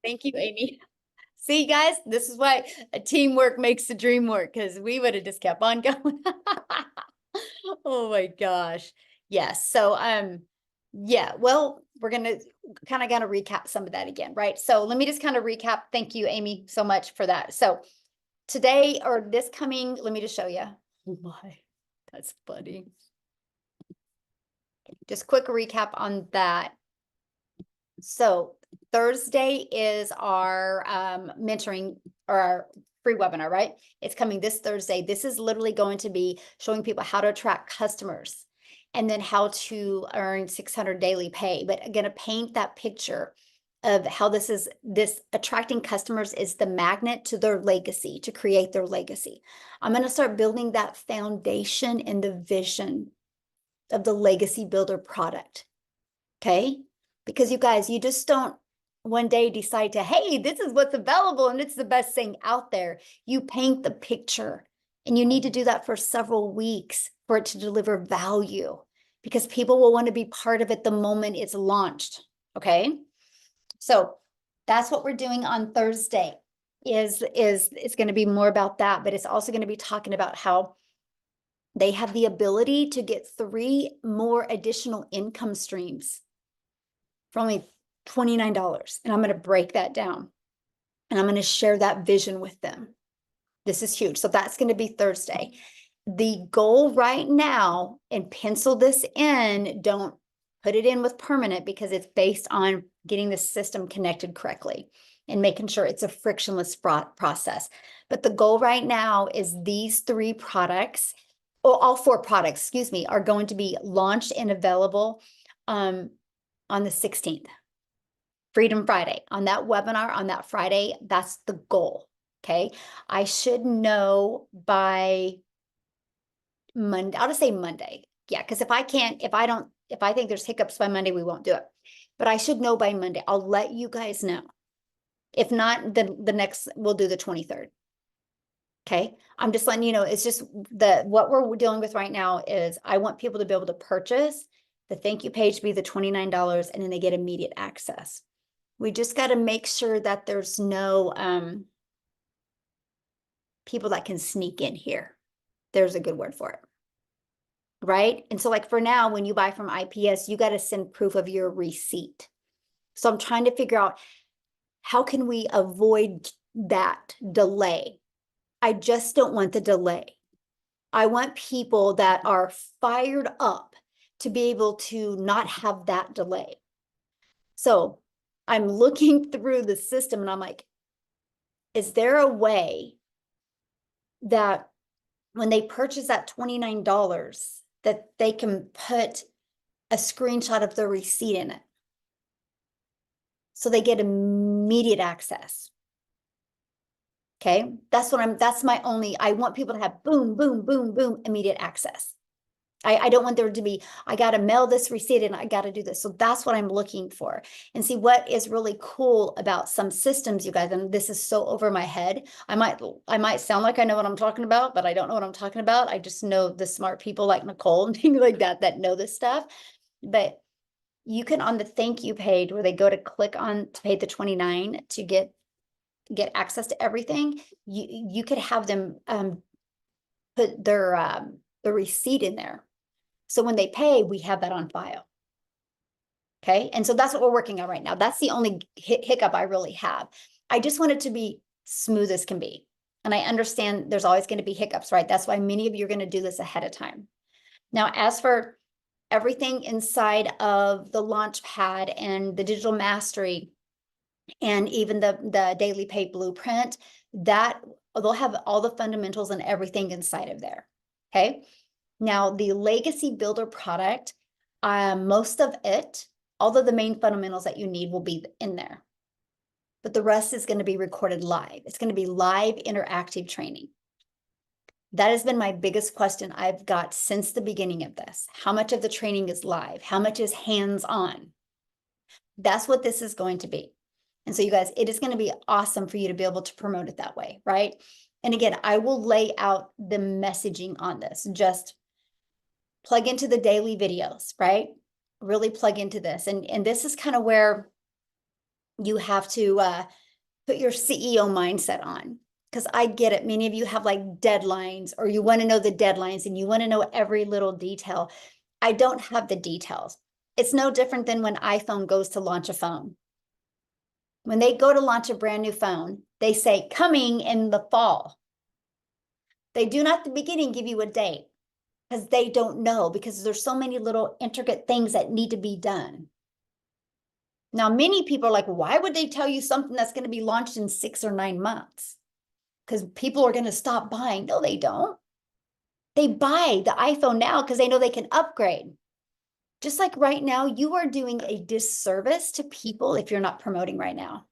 Thank you, Amy. See, guys, this is why a teamwork makes the dream work, because we would have just kept on going. Oh my gosh. Yes. So, yeah, well, we're gonna kind of gonna recap some of that again, right? So let me just kind of recap. Thank you, Amy, so much for that. So today or this coming, let me just show you. Oh my, that's funny. Just quick recap on that. So Thursday is our mentoring or our free webinar, right? It's coming this Thursday. This is literally going to be showing people how to attract customers and then how to earn 600 daily pay. But I'm going to paint that picture of how this attracting customers is the magnet to their legacy, to create their legacy. I'm going to start building that foundation and the vision of the legacy builder product. Okay. Because you guys, you just don't one day decide to, hey, this is what's available and it's the best thing out there. You paint the picture and you need to do that for several weeks for it to deliver value because people will want to be part of it the moment it's launched. Okay. So that's what we're doing on Thursday is it's going to be more about that, but it's also going to be talking about how they have the ability to get 3 more additional income streams for only $29. And I'm going to break that down and I'm going to share that vision with them. This is huge. So that's going to be Thursday. The goal right now, and pencil this in, don't put it in with permanent because it's based on getting the system connected correctly and making sure it's a frictionless process. But the goal right now is these 3 products, or all 4 products, excuse me, are going to be launched and available on the 16th. Freedom Friday. On that webinar, on that Friday, that's the goal. Okay. I should know by Monday. I'll just say Monday. Yeah. Because if I think there's hiccups by Monday, we won't do it. But I should know by Monday. I'll let you guys know. If not, then the next, we'll do the 23rd. Okay. I'm just letting you know, it's just what we're dealing with right now is I want people to be able to purchase the thank you page, be the $29, and then they get immediate access. We just got to make sure that there's no people that can sneak in here. There's a good word for it. Right? And so like for now, when you buy from IPS, you got to send proof of your receipt. So I'm trying to figure out how can we avoid that delay? I just don't want the delay. I want people that are fired up to be able to not have that delay. So I'm looking through the system and I'm like, is there a way that when they purchase that $29 that they can put a screenshot of the receipt in it so they get immediate access? Okay, that's my only, I want people to have boom, boom, boom, boom, immediate access. I don't want there to be, I got to mail this receipt and I got to do this. So that's what I'm looking for. And see what is really cool about some systems, you guys, and this is so over my head. I might sound like I know what I'm talking about, but I don't know what I'm talking about. I just know the smart people like Nicole and things like that know this stuff. But you can, on the thank you page where they go to click on to pay the 29 to get access to everything, you could have them put their the receipt in there. So when they pay, we have that on file. Okay. And so that's what we're working on right now. That's the only hiccup I really have. I just want it to be smooth as can be. And I understand there's always going to be hiccups, right? That's why many of you are going to do this ahead of time. Now, as for everything inside of the launch pad and the digital mastery and even the daily pay blueprint, that they'll have all the fundamentals and everything inside of there. Okay. Now, the legacy builder product, most of it, all of the main fundamentals that you need will be in there. But the rest is going to be recorded live. It's going to be live interactive training. That has been my biggest question I've got since the beginning of this. How much of the training is live? How much is hands-on? That's what this is going to be. And so you guys, it is going to be awesome for you to be able to promote it that way, right? And again, I will lay out the messaging on this. Just plug into the daily videos, right? Really plug into this. And this is kind of where you have to put your CEO mindset on. Because I get it. Many of you have like deadlines, or you want to know the deadlines and you want to know every little detail. I don't have the details. It's no different than when iPhone goes to launch a phone. When they go to launch a brand new phone, they say coming in the fall. They do not at the beginning give you a date because they don't know, because there's so many little intricate things that need to be done. Now, many people are like, why would they tell you something that's going to be launched in 6 or 9 months? Because people are going to stop buying. No, they don't. They buy the iPhone now because they know they can upgrade. Just like right now, you are doing a disservice to people if you're not promoting right now.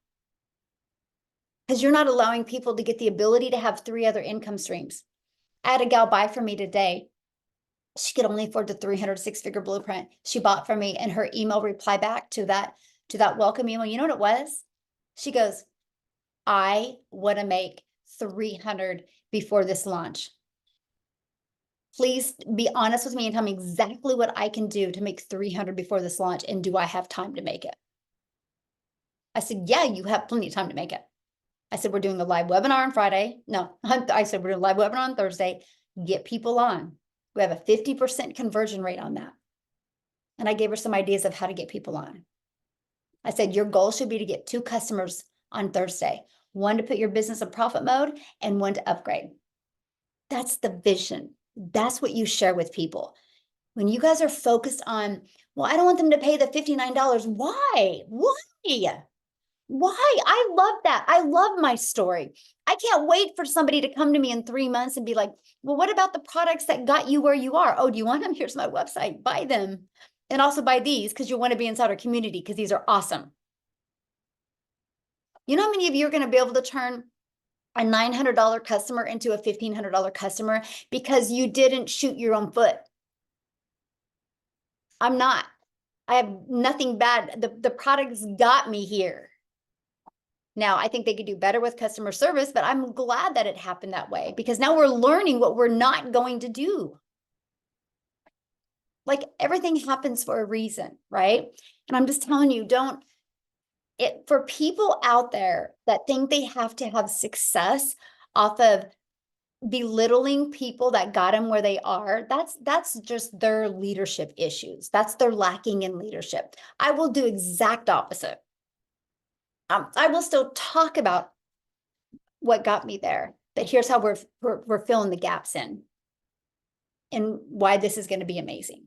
Because you're not allowing people to get the ability to have 3 other income streams. I had a gal buy from me today. She could only afford the 300 6-figure blueprint. She bought from me, and her email reply back to that welcome email, you know what it was? She goes, I want to make 300 before this launch. Please be honest with me and tell me exactly what I can do to make 300 before this launch, and do I have time to make it? I said, yeah, you have plenty of time to make it. I said, we're doing a live webinar on Friday. No, I said, we're doing a live webinar on Thursday. Get people on. We have a 50% conversion rate on that. And I gave her some ideas of how to get people on. I said, your goal should be to get 2 customers on Thursday, 1 to put your business in profit mode and 1 to upgrade. That's the vision. That's what you share with people. When you guys are focused on, well, I don't want them to pay the $59. Why? Why? I love that. I love my story. I can't wait for somebody to come to me in 3 months and be like, well, what about the products that got you where you are? Oh, do you want them? Here's my website. Buy them. And also buy these because you want to be inside our community because these are awesome. You know how many of you are going to be able to turn a $900 customer into a $1,500 customer because you didn't shoot your own foot? I'm not. I have nothing bad. The products got me here. Now, I think they could do better with customer service, but I'm glad that it happened that way, because now we're learning what we're not going to do. Like, everything happens for a reason, right? And I'm just telling you, for people out there that think they have to have success off of belittling people that got them where they are, that's just their leadership issues. That's their lacking in leadership. I will do exact opposite. I will still talk about what got me there, but here's how we're filling the gaps in, and why this is going to be amazing.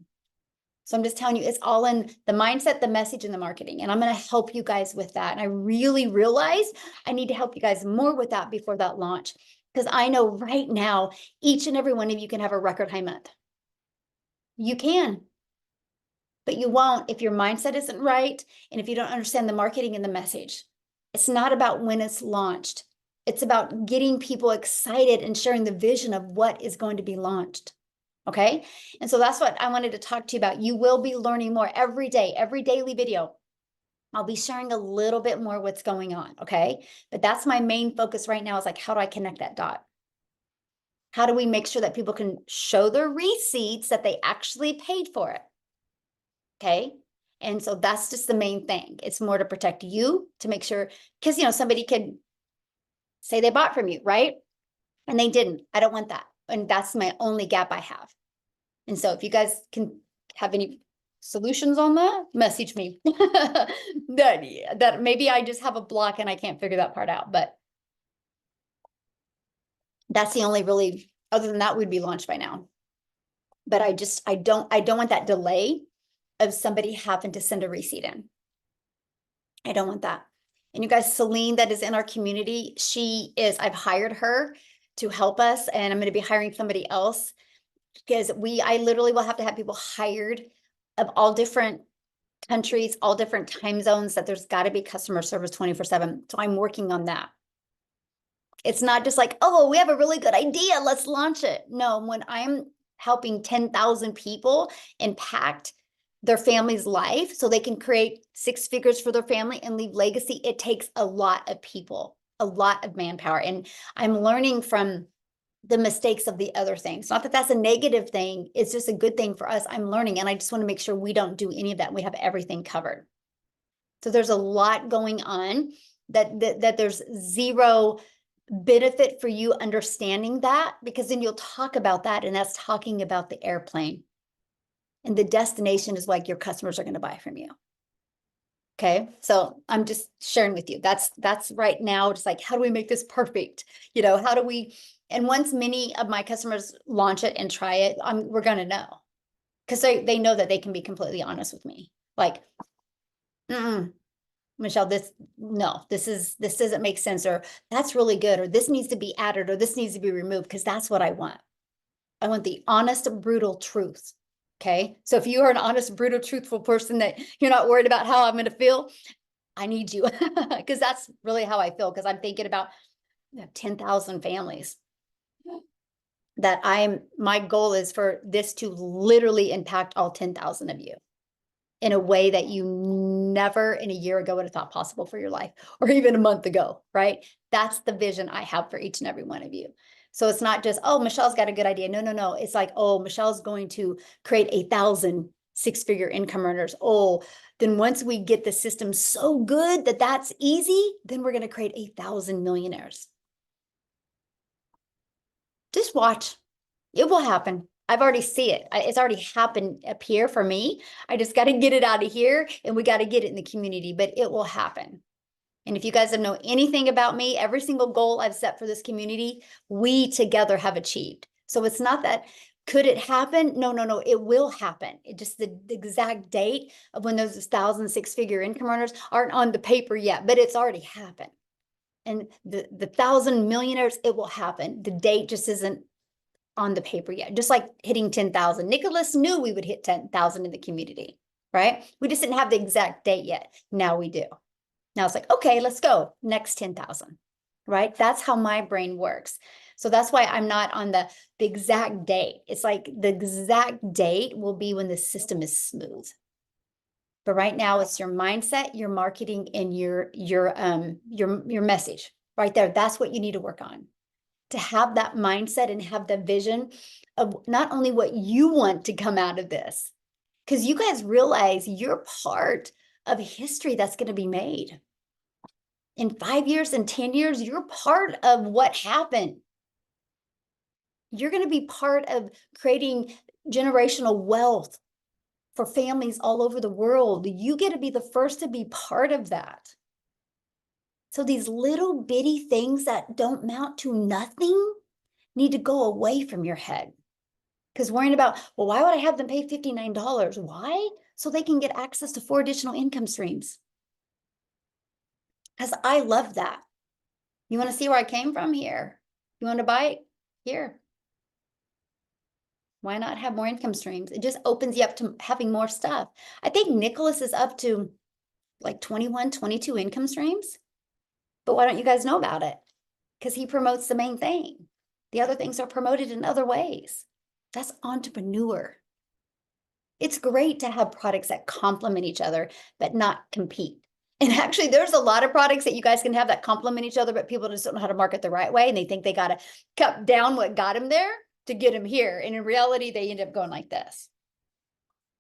So I'm just telling you, it's all in the mindset, the message, and the marketing. And I'm going to help you guys with that. And I really realize I need to help you guys more with that before that launch, because I know right now, each and every one of you can have a record high month. You can, but you won't if your mindset isn't right, and if you don't understand the marketing and the message. It's not about when it's launched. It's about getting people excited and sharing the vision of what is going to be launched. Okay. And so that's what I wanted to talk to you about. You will be learning more every day, every daily video. I'll be sharing a little bit more what's going on. Okay. But that's my main focus right now, is like, how do I connect that dot? How do we make sure that people can show their receipts that they actually paid for it? Okay. And so that's just the main thing. It's more to protect you, to make sure, because, somebody could say they bought from you, right? And they didn't. I don't want that. And that's my only gap I have. And so if you guys can have any solutions on that, message me. that maybe I just have a block and I can't figure that part out, but that's the only really, other than that, we'd be launched by now. But I don't want that delay of somebody having to send a receipt in. I don't want that. And you guys, Celine, that is in our community, I've hired her to help us, and I'm going to be hiring somebody else, because I literally will have to have people hired of all different countries, all different time zones, that there's got to be customer service 24/7. So I'm working on that. It's not just like, oh, we have a really good idea, let's launch it. No, when I'm helping 10,000 people impact their family's life so they can create 6 figures for their family and leave legacy, it takes a lot of people, a lot of manpower. And I'm learning from the mistakes of the other things. Not that that's a negative thing. It's just a good thing for us. I'm learning, and I just want to make sure we don't do any of that. We have everything covered. So there's a lot going on that there's zero benefit for you understanding that, because then you'll talk about that, and that's talking about the airplane. And the destination is like your customers are going to buy from you. Okay, so I'm just sharing with you. That's right now, just like, how do we make this perfect? You know, how do we, and once many of my customers launch it and try it, we're gonna know. Because they know that they can be completely honest with me. Like, Michelle, this doesn't make sense, or that's really good, or this needs to be added, or this needs to be removed, because that's what I want. I want the honest, brutal truth. Okay. So if you are an honest, brutal, truthful person that you're not worried about how I'm going to feel, I need you, because that's really how I feel. Because I'm thinking about 10,000 families that my goal is for this to literally impact all 10,000 of you in a way that you never in a year ago would have thought possible for your life, or even a month ago, right? That's the vision I have for each and every one of you. So it's not just, oh, Michelle's got a good idea. No. It's like, oh, Michelle's going to create 1,000 six-figure income earners. Oh, then once we get the system so good that that's easy, then we're going to create 1,000 millionaires. Just watch. It will happen. I've already see it. It's already happened up here for me. I just got to get it out of here, and we got to get it in the community, but it will happen. And if you guys know anything about me, every single goal I've set for this community, we together have achieved. So it's not that, could it happen? No, it will happen. It just the exact date of when those 1,000 six-figure income earners aren't on the paper yet, but it's already happened. And the 1,000 millionaires, it will happen. The date just isn't on the paper yet. Just like hitting 10,000. Nicholas knew we would hit 10,000 in the community, right? We just didn't have the exact date yet. Now we do. Now it's like, okay, let's go. Next 10,000, right? That's how my brain works. So that's why I'm not on the exact date. It's like the exact date will be when the system is smooth. But right now it's your mindset, your marketing, and your message right there. That's what you need to work on, to have that mindset and have the vision of not only what you want to come out of this, because you guys realize you're part of history that's going to be made. In 5 years and 10 years, you're part of what happened. You're going to be part of creating generational wealth for families all over the world. You get to be the first to be part of that. So these little bitty things that don't amount to nothing need to go away from your head. Because worrying about, well, why would I have them pay $59? Why? So they can get access to 4 additional income streams. Because I love that. You want to see where I came from? Here. You want to buy it? Here. Why not have more income streams? It just opens you up to having more stuff. I think Nicholas is up to like 21, 22 income streams. But why don't you guys know about it? Because he promotes the main thing. The other things are promoted in other ways. That's entrepreneur. It's great to have products that complement each other, but not compete. And actually, there's a lot of products that you guys can have that complement each other, but people just don't know how to market the right way. And they think they got to cut down what got them there to get them here. And in reality, they end up going like this.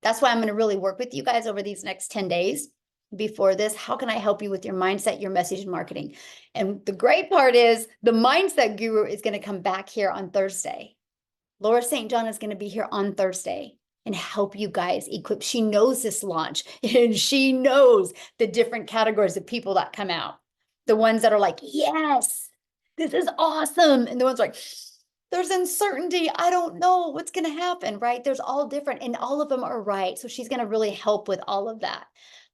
That's why I'm going to really work with you guys over these next 10 days before this. How can I help you with your mindset, your message, and marketing? And the great part is the mindset guru is going to come back here on Thursday. Laura St. John is going to be here on Thursday and help you guys equip. She knows this launch, and she knows the different categories of people that come out. The ones that are like, yes, this is awesome. And the ones like, there's uncertainty. I don't know what's going to happen, right? There's all different, and all of them are right. So she's going to really help with all of that.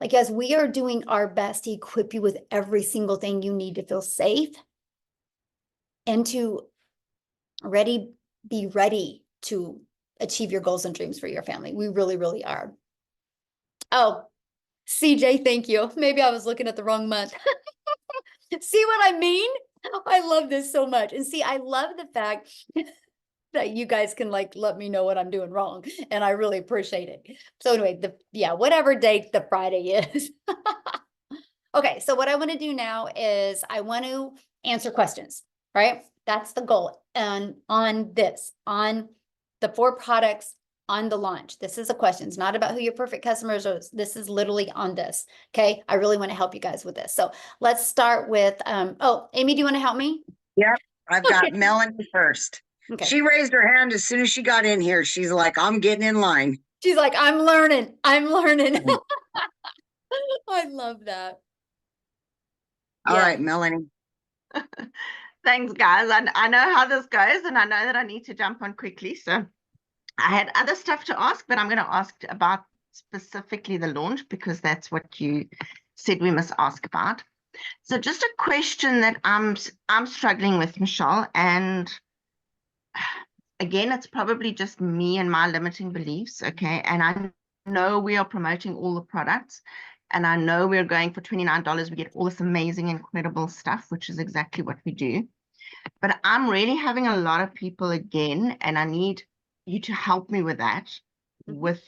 Like, as we are doing our best to equip you with every single thing you need to feel safe and to be ready to achieve your goals and dreams for your family. We really, really are. Oh, CJ, thank you. Maybe I was looking at the wrong month. See what I mean? I love this so much. And see, I love the fact that you guys can like let me know what I'm doing wrong. And I really appreciate it. So anyway, whatever date the Friday is. Okay, so what I want to do now is I want to answer questions, right? That's the goal. And on the 4 products on the launch. This is a question. It's not about who your perfect customers are. This is literally on this. Okay. I really want to help you guys with this. So let's start with, oh, Amy, do you want to help me? Yep, I've got Melanie first. Okay. She raised her hand as soon as she got in here. She's like, I'm getting in line. She's like, I'm learning. I'm learning. I love that. All Yeah. right, Melanie. Thanks, guys. I know how this goes, and I know that I need to jump on quickly. So I had other stuff to ask, but I'm going to ask about specifically the launch because that's what you said we must ask about. So just a question that I'm struggling with, Michelle, and again, it's probably just me and my limiting beliefs, okay? And I know we are promoting all the products, and I know we're going for $29. We get all this amazing, incredible stuff, which is exactly what we do. But I'm really having a lot of people again, and I need you to help me with that. With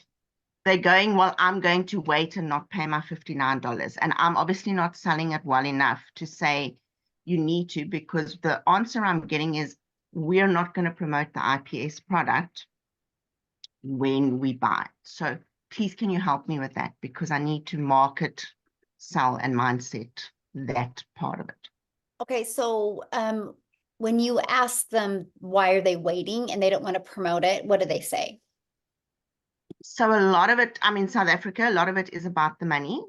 they're going, well, I'm going to wait and not pay my $59. And I'm obviously not selling it well enough to say you need to, because the answer I'm getting is we're not going to promote the IPS product when we buy. So please, can you help me with that? Because I need to market, sell, and mindset that part of it. Okay. So, when you ask them, why are they waiting and they don't want to promote it, what do they say? So a lot of it, I'm in South Africa, a lot of it is about the money.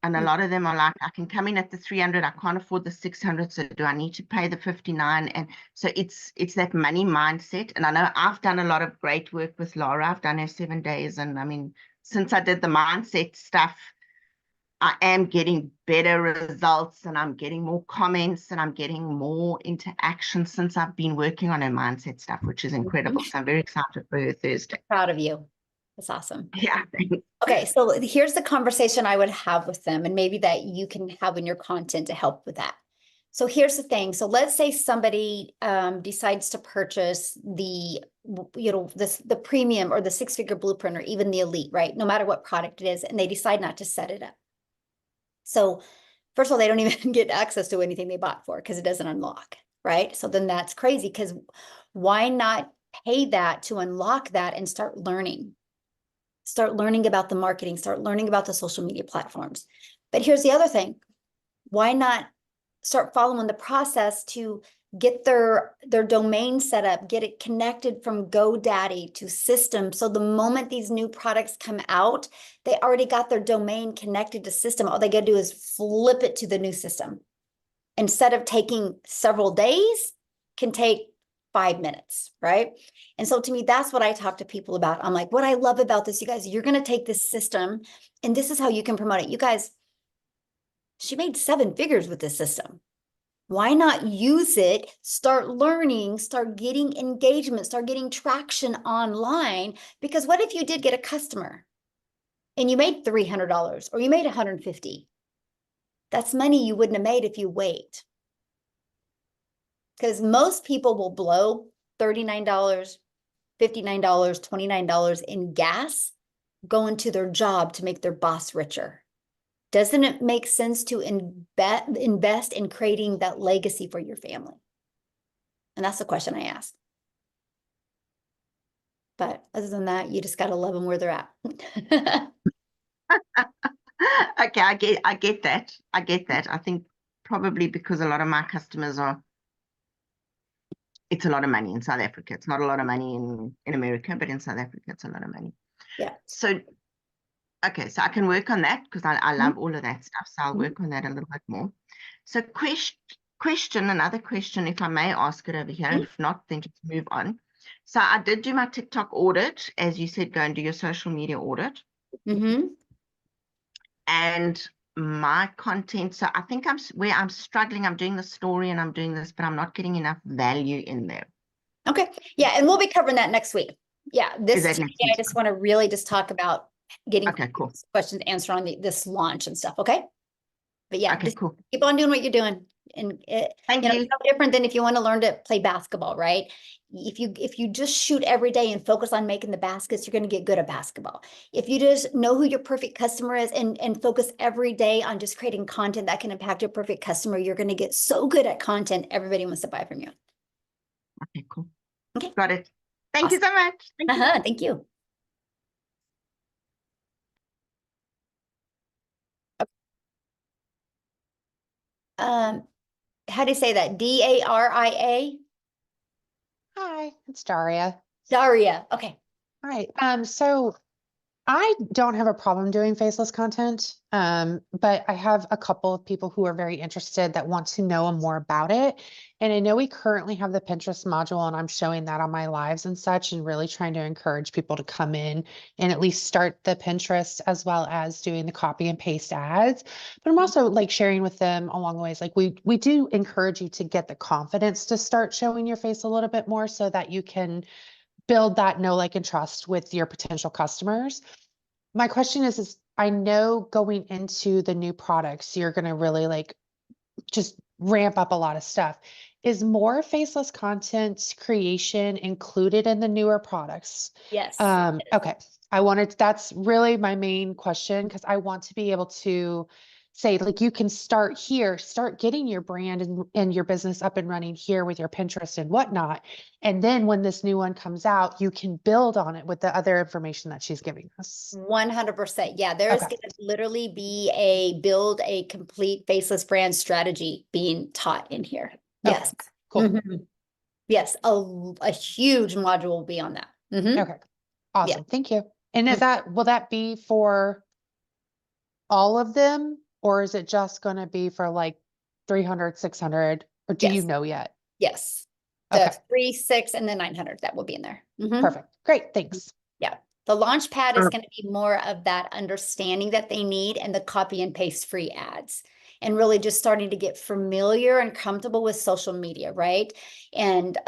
And a lot of them are like, I can come in at the 300, I can't afford the 600, so do I need to pay the 59? And so it's that money mindset. And I know I've done a lot of great work with Laura. I've done her 7 days. And I mean, since I did the mindset stuff, I am getting better results, and I'm getting more comments, and I'm getting more interaction since I've been working on her mindset stuff, which is incredible. So I'm very excited for her Thursday. Proud of you. That's awesome. Yeah. Okay. So here's the conversation I would have with them, and maybe that you can have in your content to help with that. So here's the thing. So let's say somebody decides to purchase the, the premium or the 6-figure blueprint or even the elite, right? No matter what product it is, and they decide not to set it up. So first of all, they don't even get access to anything they bought for because it doesn't unlock, right? So then that's crazy, because why not pay that to unlock that and start learning? Start learning about the marketing, start learning about the social media platforms. But here's the other thing. Why not start following the process to get their domain set up, get it connected from GoDaddy to system. So the moment these new products come out, they already got their domain connected to system. All they got to do is flip it to the new system. Instead of taking several days, can take 5 minutes, right? And so to me, that's what I talk to people about. I'm like, what I love about this, you guys, you're going to take this system and this is how you can promote it. You guys, she made 7 figures with this system. Why not use it, start learning, start getting engagement, start getting traction online? Because what if you did get a customer and you made $300 or you made $150? That's money you wouldn't have made if you wait. Because most people will blow $39, $59, $29 in gas going to their job to make their boss richer. Doesn't it make sense to invest in creating that legacy for your family? And that's the question I asked. But other than that, you just got to love them where they're at. Okay, I get that. I get that. I think probably because a lot of my customers it's a lot of money in South Africa. It's not a lot of money in America, but in South Africa, it's a lot of money. Yeah. So, okay, so I can work on that because I love all of that stuff. So I'll work on that a little bit more. So another question, if I may ask it over here, and if not, then just move on. So I did do my TikTok audit, as you said, go and do your social media audit. And my content, so I think where I'm struggling, I'm doing the story and I'm doing this, but I'm not getting enough value in there. Okay. Yeah. And we'll be covering that next week. Yeah. This I just want to really just talk about getting questions answered on this launch and stuff. Okay. But yeah, okay, cool. Keep on doing what you're doing. And Thank you. It's no different than if you want to learn to play basketball, right? If you just shoot every day and focus on making the baskets, you're going to get good at basketball. If you just know who your perfect customer is and focus every day on just creating content that can impact your perfect customer, you're going to get so good at content, everybody wants to buy from you. Okay, cool. Okay. Got it. Thank you so much. Thank you. how do you say that? Daria? Hi, it's Daria. Daria. Okay. All right. So I don't have a problem doing faceless content, but I have a couple of people who are very interested that want to know more about it. And I know we currently have the Pinterest module, and I'm showing that on my lives and such, and really trying to encourage people to come in and at least start the Pinterest as well as doing the copy and paste ads. But I'm also like sharing with them along the ways, like we do encourage you to get the confidence to start showing your face a little bit more so that you can build that know, like, and trust with your potential customers. My question is I know going into the new products, you're going to really like just ramp up a lot of stuff. Is more faceless content creation included in the newer products? Yes. Okay. That's really my main question, because I want to be able to say, like, you can start here, start getting your brand and your business up and running here with your Pinterest and whatnot. And then when this new one comes out, you can build on it with the other information that she's giving us. 100%. Yeah, there's Okay. going to literally be build a complete faceless brand strategy being taught in here. Okay, Yes. cool. Mhm. Yes, a huge module will be on that. Mhm. Okay. Awesome. Thank you. And will that be for all of them, or is it just going to be for like 300, 600, or do you Yes. know yet? Yes. The Okay. 3, 6, and the 900 that will be in there. Mhm. Perfect. Great. Thanks. Yeah. The launch pad is Uh, going to be more of that understanding that they need and the copy and paste free ads, and really just starting to get familiar and comfortable with social media, right? And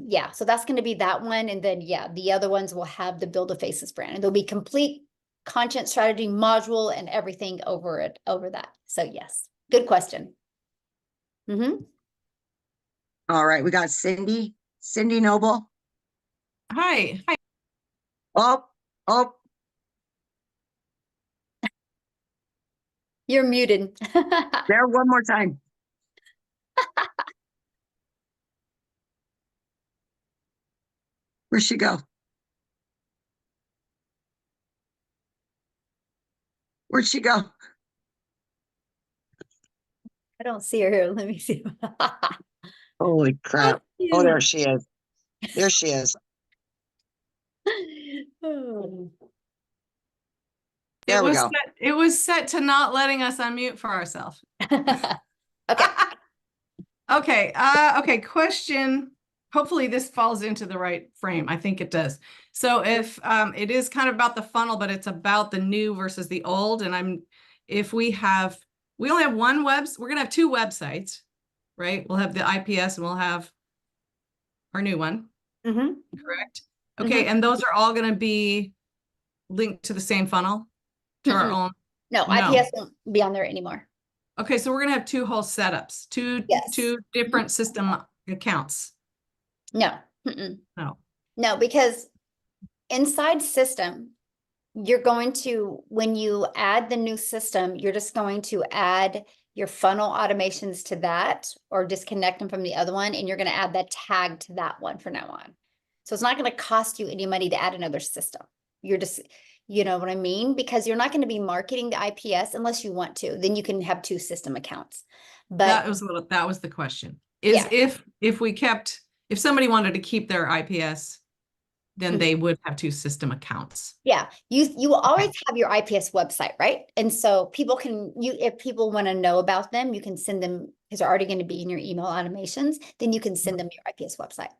yeah, so that's going to be that one. And then yeah, the other ones will have the build a faceless brand, and there'll be complete content strategy module and everything over that. So yes, good question. Mm-hmm. All right, we got Cindy Noble. Hi. Oh, You're muted. there one more time. Where'd she go? Where'd she go? I don't see her here. Let me see. Holy crap. Oh, there she is. There she is. Oh. There we go. It was set to not letting us unmute for ourselves. Okay. Okay. Okay. Question. Hopefully this falls into the right frame. I think it does. So if it is kind of about the funnel, but it's about the new versus the old. And we only have one we're gonna have 2 websites, right? We'll have the IPS and we'll have our new one, Mm-hmm. correct? Okay, and those are all gonna be linked to the same funnel, to our own. No, No. IPS won't be on there anymore. Okay, so we're gonna have 2 whole setups, Yes. two different system accounts. No. Mm-mm. No. No, because inside system, you're going to, when you add the new system, you're just going to add your funnel automations to that or disconnect them from the other one. And you're going to add that tag to that one from now on. So it's not going to cost you any money to add another system. You're just, you know what I mean? Because you're not going to be marketing the IPS unless you want to. Then you can have 2 system accounts. But that was the question. Is Yeah. if somebody wanted to keep their IPS, then they would have 2 system accounts. yeah, you will always have your IPS website, right? And so people can, if people want to know about them, you can send them, because they're already going to be in your email automations, then you can send them your IPS website.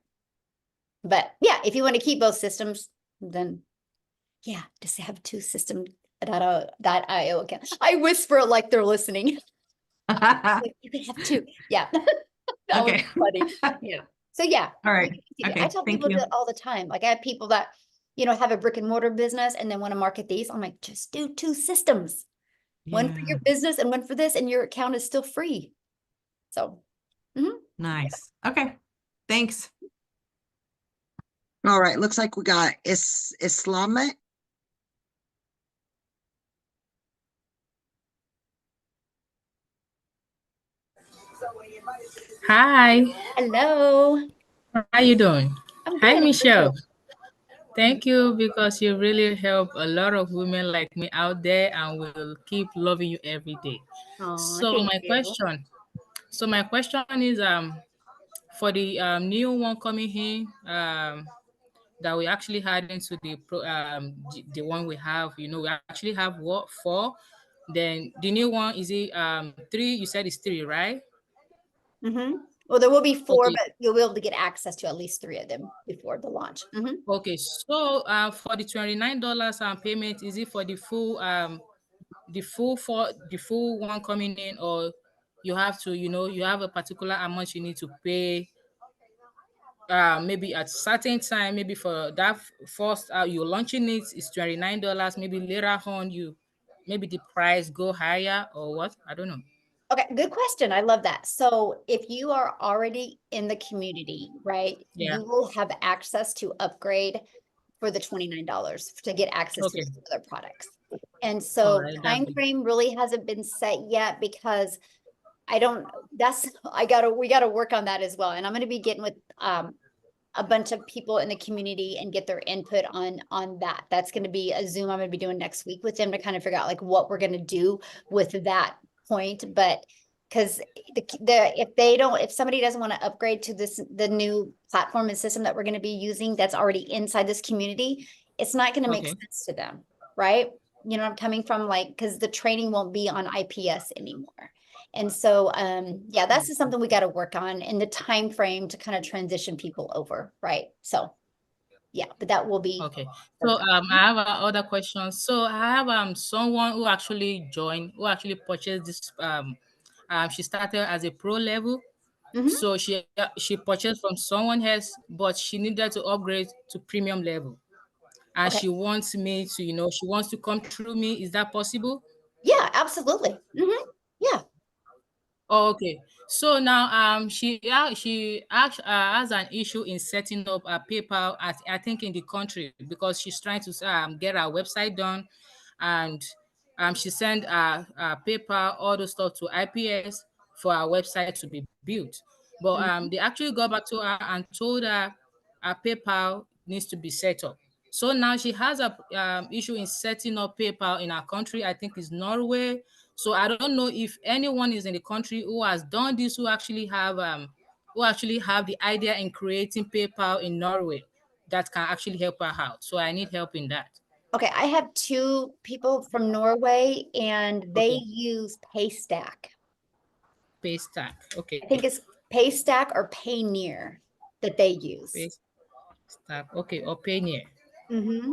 But yeah, if you want to keep both systems, then yeah, just have 2 system.io accounts. I whisper like they're listening. Like, you can have 2. Yeah. That was Okay. funny. Yeah. So yeah. All right. you can Okay, I tell thank people you. that all the time. Like I have people that, have a brick and mortar business and then want to market these. I'm like, just do 2 systems. One for Yeah, your business and one for this, and your account is still free. So nice. Okay, thanks. All right, looks like we got Islamet. Hi, hello. how you doing? I'm Hi, good. Michelle. Thank you because you really help a lot of women like me out there and will keep loving you every day. Aw, So thank my you. question, So my question is, for the new one coming in, that we actually had into the one we have, we actually have what, 4? Then the new one, is it 3? You said it's 3, right? Well, there will be 4, Okay. but you'll be able to get access to at least 3 of them before the launch. Okay, so for the $29 payment, is it for the full the full one coming in, or you have to, you have a particular amount you need to pay maybe at certain time, maybe for that first you're launching it is $29, maybe later on maybe the price go higher or what? I don't know. Okay, good question. I love that. So if you are already in the community, right, Yeah. you will have access to upgrade for the $29 to get access Okay. to other products. And so Alright, that's time good. frame really hasn't been set yet because we gotta work on that as well. And I'm gonna be getting with a bunch of people in the community and get their input on that. That's gonna be a Zoom I'm gonna be doing next week with them to kind of figure out like what we're gonna do with that point. But because if somebody doesn't want to upgrade to the new platform and system that we're going to be using that's already inside this community, it's not going to make Okay. sense to them, right? You know, I'm coming from like, because the training won't be on IPS anymore. And so, yeah, that's just something we got to work on in the time frame to kind of transition people over, right? So, yeah, but that will be Okay. So I have other questions. So I have someone who actually purchased this she started as a pro level. Mhm. So she purchased from someone else, but she needed to upgrade to premium level. And Okay. she wants me to, she wants to come through me. Is that possible? Yeah, absolutely. Yeah. Oh, okay. So now she actually has an issue in setting up a PayPal I think in the country, because she's trying to get her website done, and she sent PayPal, all those stuff to IPS for our website to be built. But they actually got back to her and told her PayPal needs to be set up. So now she has a issue in setting up PayPal in our country. I think it's Norway. So I don't know if anyone is in the country who has done this, who actually have the idea in creating PayPal in Norway that can actually help her out. So I need help in that. Okay, I have 2 people from Norway and they Okay. use Paystack. Paystack. Okay. I think it's Paystack or Payoneer that they use. Paystack. Okay. Or Payoneer. Mhm.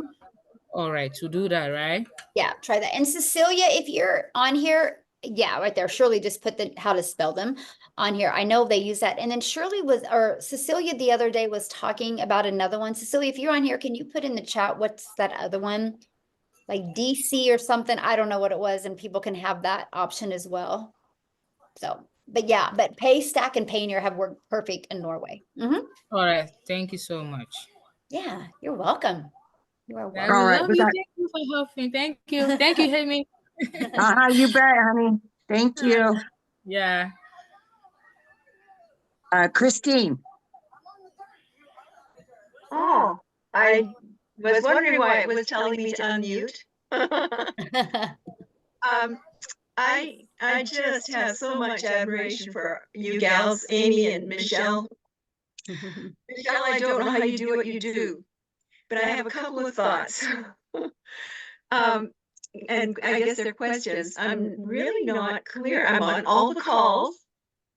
All right. To do that, right? Yeah, try that. And Cecilia, if you're on here, yeah, right there. Shirley just put how to spell them on here. I know they use that. And then Cecilia the other day was talking about another one. Cecilia, if you're on here, can you put in the chat what's that other one? Like DC or something. I don't know what it was, and people can have that option as well. So, but yeah, but Paystack and Payoneer have worked perfect in Norway. All right. Thank you so much. Yeah, you're welcome. You are I welcome. All will right, love we you. got- Thank you for helping. Thank you. Thank you, Amy. You bet, honey. Thank you. Yeah. Christine. Oh, I was wondering why it was telling me to unmute. I just have so much admiration for you gals, Amy and Michelle. Michelle, I don't know how you do what you do, but I have a couple of thoughts. And I guess they're questions. I'm really not clear. I'm on all the calls,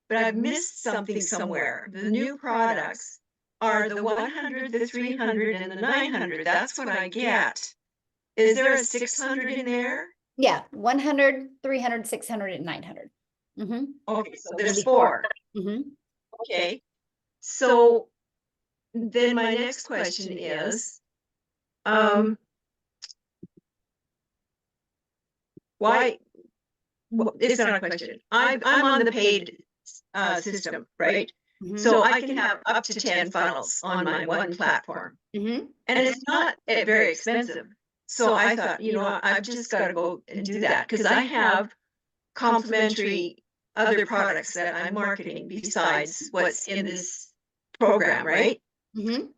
but I've missed something somewhere. The new products are the 100, the 300, and the 900. That's what I get. Is there a 600 in there? Yeah, 100, 300, 600, and 900. Okay, so there's 4. Mhm. Okay. So then my next question is, why? Well, it's not a question. I'm on the paid system, right? So I can have up to 10 funnels on my one platform. And it's not very expensive. So I thought, I've just got to go and do that because I have complementary other products that I'm marketing besides what's in this program, right? And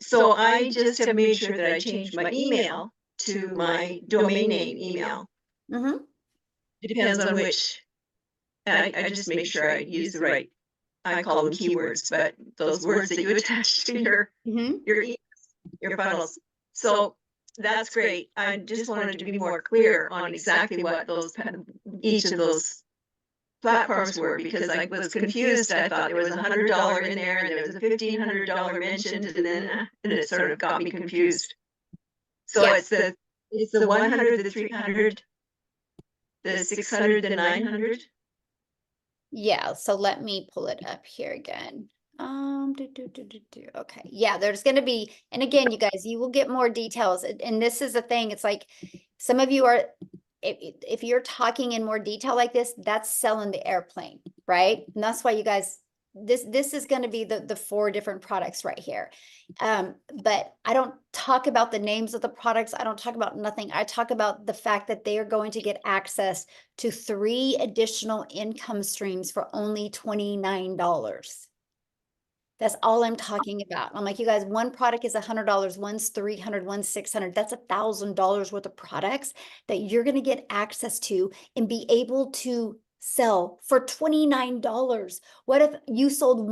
so I just have made sure that I changed my email to my domain name email. It depends on which I just make sure I use the right, I call them keywords, but those words that you attach to your emails, your funnels. So that's great. I just wanted to be more clear on exactly what each of those platforms were, because I was confused. I thought there was $100 in there and there was a $1,500 mentioned, and then and it sort of got me confused. So Yeah. it's the 100, the 300, the 600, the 900. Yeah, so let me pull it up here again. Okay, yeah, there's gonna be, and again, you guys, you will get more details, and this is the thing, it's like, some of you are, if you're talking in more detail like this, that's selling the airplane, right? And that's why you guys, this is gonna be the 4 different products right here. But I don't talk about the names of the products. I don't talk about nothing. I talk about the fact that they are going to get access to 3 additional income streams for only $29. That's all I'm talking about. I'm like, you guys, one product is $100, one's $300, one's $600. That's $1,000 worth of products that you're going to get access to and be able to sell for $29. What if you sold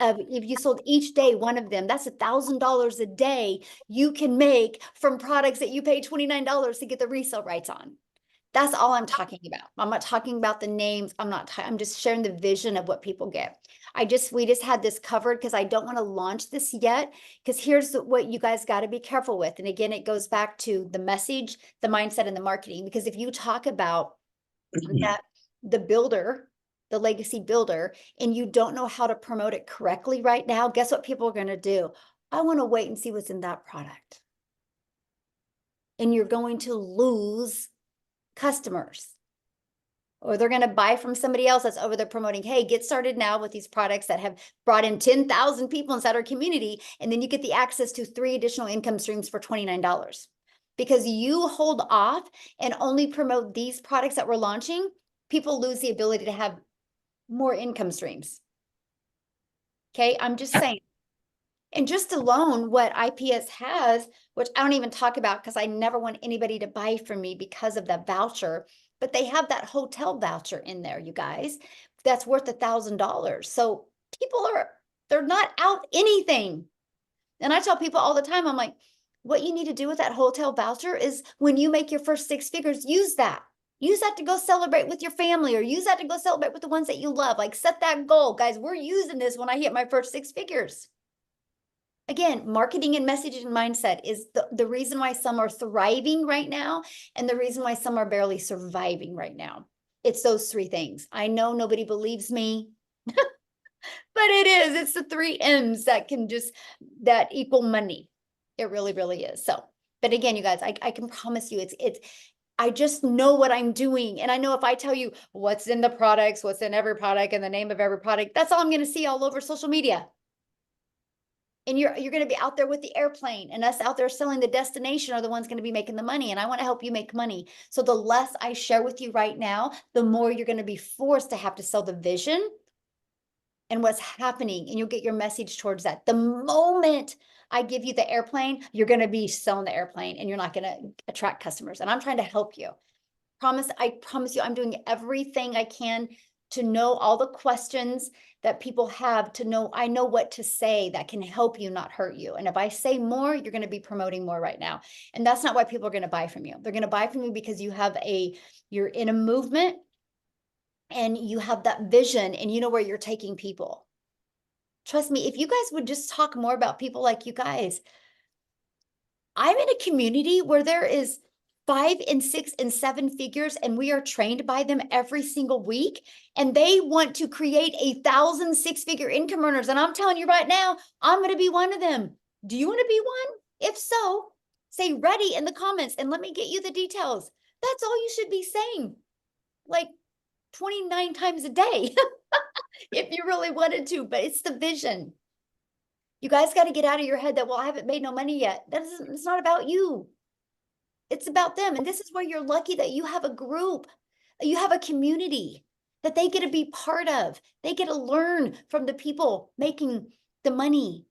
if you sold each day one of them? That's $1,000 a day you can make from products that you pay $29 to get the resale rights on. That's all I'm talking about. I'm not talking about the names. I'm just sharing the vision of what people get. We just had this covered because I don't want to launch this yet, because here's what you guys got to be careful with. And again, it goes back to the message, the mindset, and the marketing. Because if you talk about that, the builder, the legacy builder, and you don't know how to promote it correctly right now, guess what people are going to do? I want to wait and see what's in that product. And you're going to lose customers, or they're going to buy from somebody else that's over there promoting, hey, get started now with these products that have brought in 10,000 people inside our community. And then you get the access to 3 additional income streams for $29. Because you hold off and only promote these products that we're launching, people lose the ability to have more income streams. Okay, I'm just saying. And just alone what IPS has, which I don't even talk about because I never want anybody to buy from me because of that voucher, but they have that hotel voucher in there, you guys, that's worth $1,000. So people they're not out anything. And I tell people all the time, I'm like, what you need to do with that hotel voucher is when you make your first 6 figures, use that. Use that to go celebrate with your family, or use that to go celebrate with the ones that you love. Like, set that goal. Guys, we're using this when I hit my first 6 figures. Again, marketing and messaging and mindset is the reason why some are thriving right now and the reason why some are barely surviving right now. It's those 3 things. I know nobody believes me, but it is. It's the 3 M's that equal money. It really, really is. So, but again, you guys, I can promise you I just know what I'm doing. And I know if I tell you what's in the products, what's in every product, and the name of every product, that's all I'm going to see all over social media. And you're going to be out there with the airplane, and us out there selling the destination are the ones going to be making the money. And I want to help you make money. So the less I share with you right now, the more you're going to be forced to have to sell the vision and what's happening. And you'll get your message towards that. The moment I give you the airplane, you're going to be selling the airplane and you're not going to attract customers. And I'm trying to help you. I promise you, I'm doing everything I can to know all the questions that people have, to know, I know what to say that can help you, not hurt you. And if I say more, you're going to be promoting more right now. And that's not why people are going to buy from you. They're going to buy from you because you're in a movement and you have that vision and you know where you're taking people. Trust me, if you guys would just talk more about people like you guys. I'm in a community where there is 5 and 6 and 7 figures, and we are trained by them every single week. And they want to create 1,000 6-figure income earners. And I'm telling you right now, I'm going to be one of them. Do you want to be one? If so, say ready in the comments and let me get you the details. That's all you should be saying. Like 29 times a day if you really wanted to, but it's the vision. You guys got to get out of your head that, well, I haven't made no money yet. It's not about you. It's about them. And this is where you're lucky that you have a group, you have a community that they get to be part of. They get to learn from the people making the money.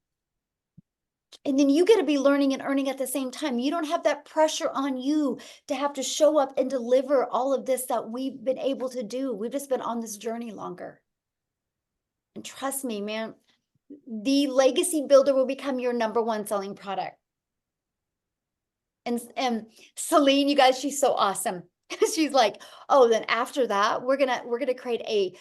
And then you get to be learning and earning at the same time. You don't have that pressure on you to have to show up and deliver all of this that we've been able to do. We've just been on this journey longer. And trust me, man, the Legacy Builder will become your #1 selling product. And Celine, you guys, she's so awesome. She's like, oh, then after that, we're gonna create a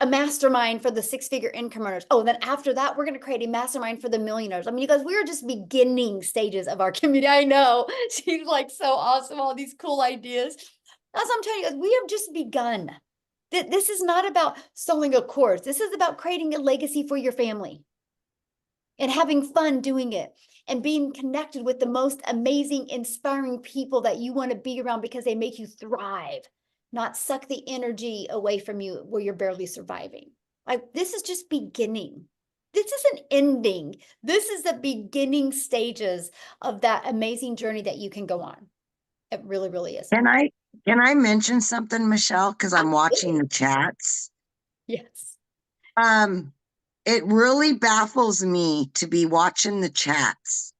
mastermind for the 6-figure income earners. Oh, then after that, we're going to create a mastermind for the millionaires. I mean, you guys, we are just beginning stages of our community. I know she's like so awesome, all these cool ideas. That's what I'm telling you guys, we have just begun. This is not about selling a course. This is about creating a legacy for your family and having fun doing it and being connected with the most amazing, inspiring people that you want to be around because they make you thrive. Not suck the energy away from you where you're barely surviving. Like, this is just beginning. This isn't ending. This is the beginning stages of that amazing journey that you can go on. It really, really is. Can I mention something, Michelle? Because I'm watching the chats. Yes. It really baffles me to be watching the chats.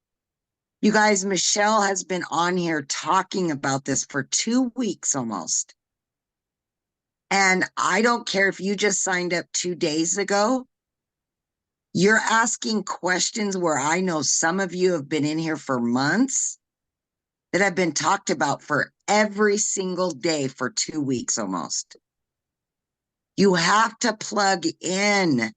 You guys, Michelle has been on here talking about this for 2 weeks almost. And I don't care if you just signed up 2 days ago. You're asking questions where I know some of you have been in here for months that have been talked about for every single day for 2 weeks almost. You have to plug in.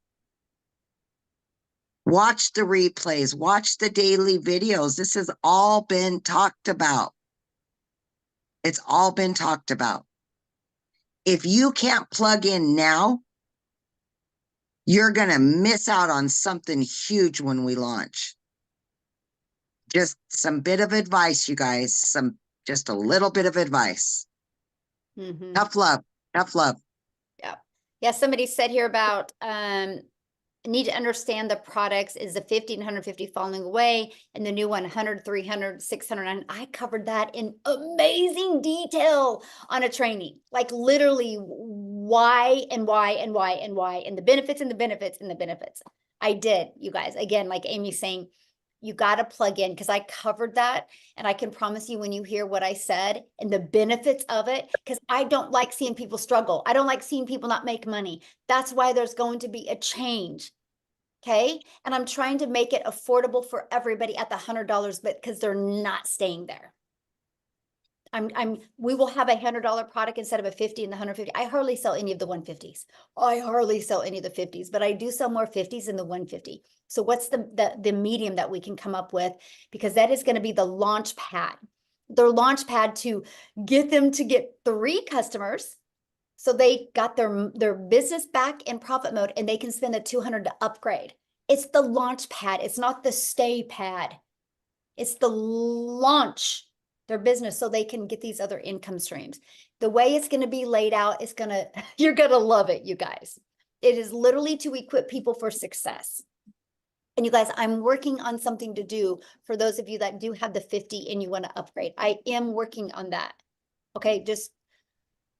Watch the replays, watch the daily videos. This has all been talked about. It's all been talked about. If you can't plug in now, you're going to miss out on something huge when we launch. Just some bit of advice, you guys, just a little bit of advice. Mm-hmm. Tough love, tough love. Yeah. Yeah. Somebody said here about, need to understand the products is the 50 and 150 falling away and the new one 100, 300, 600. And I covered that in amazing detail on a training, like literally why and why and why and why and the benefits and the benefits and the benefits. I did, you guys, again, like Amy's saying, you got to plug in because I covered that. And I can promise you when you hear what I said and the benefits of it, because I don't like seeing people struggle. I don't like seeing people not make money. That's why there's going to be a change. Okay. And I'm trying to make it affordable for everybody at the $100, but because they're not staying there. We will have a $100 product instead of a 50 and the 150. I hardly sell any of the 150s. I hardly sell any of the 50s, but I do sell more 50s than the 150. So what's the medium that we can come up with? Because that is going to be the launch pad. Their launch pad to get them to get 3 customers. So they got their business back in profit mode and they can spend the $200 to upgrade. It's the launch pad. It's not the stay pad. It's the launch their business so they can get these other income streams. The way it's going to be laid out is you're going to love it, you guys. It is literally to equip people for success. And you guys, I'm working on something to do for those of you that do have the 50 and you want to upgrade. I am working on that. Okay, just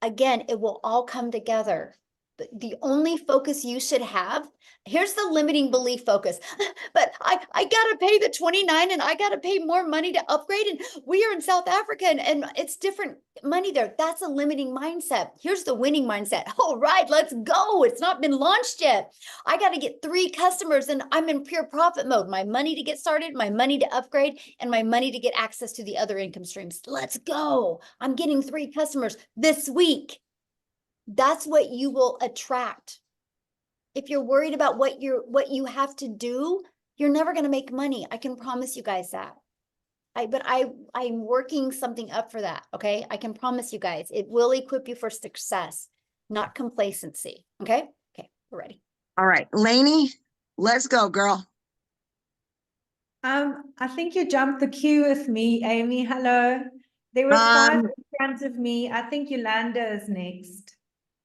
again, it will all come together. The only focus you should have, here's the limiting belief focus, but I got to pay the 29 and I got to pay more money to upgrade. And we are in South Africa and it's different money there. That's a limiting mindset. Here's the winning mindset. All right, let's go. It's not been launched yet. I got to get 3 customers and I'm in pure profit mode. My money to get started, my money to upgrade, and my money to get access to the other income streams. Let's go. I'm getting 3 customers this week. That's what you will attract. If you're worried about what you have to do, you're never going to make money. I can promise you guys that. I'm working something up for that. Okay. I can promise you guys it will equip you for success, not complacency. Okay. Okay. We're ready. All right, Lainey, let's go, girl. I think you jumped the queue with me, Amy. Hello. There were 5 in front of me. I think Yolanda is next.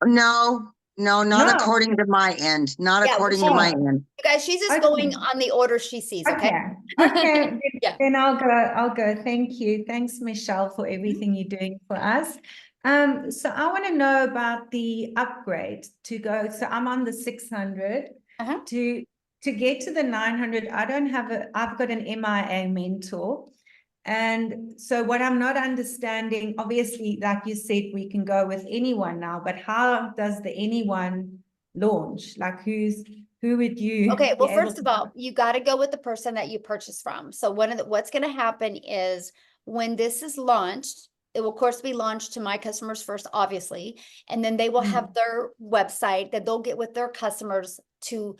No, not according to my end. Not according to my end. You guys, she's just going on the order she sees. Okay. Okay. Yeah. Then I'll go. Thank you. Thanks, Michelle, for everything you're doing for us. So I want to know about the upgrade to go. So I'm on the 600 to to get to the 900, I've got an MIA mentor. And so what I'm not understanding, obviously, like you said, we can go with anyone now, but how does the anyone launch? Like who would you? Okay, be well, able first to of all, you got to go with the person that you purchase from. So what's going to happen is when this is launched, it will of course be launched to my customers first, obviously, and then they will have their website that they'll get with their customers to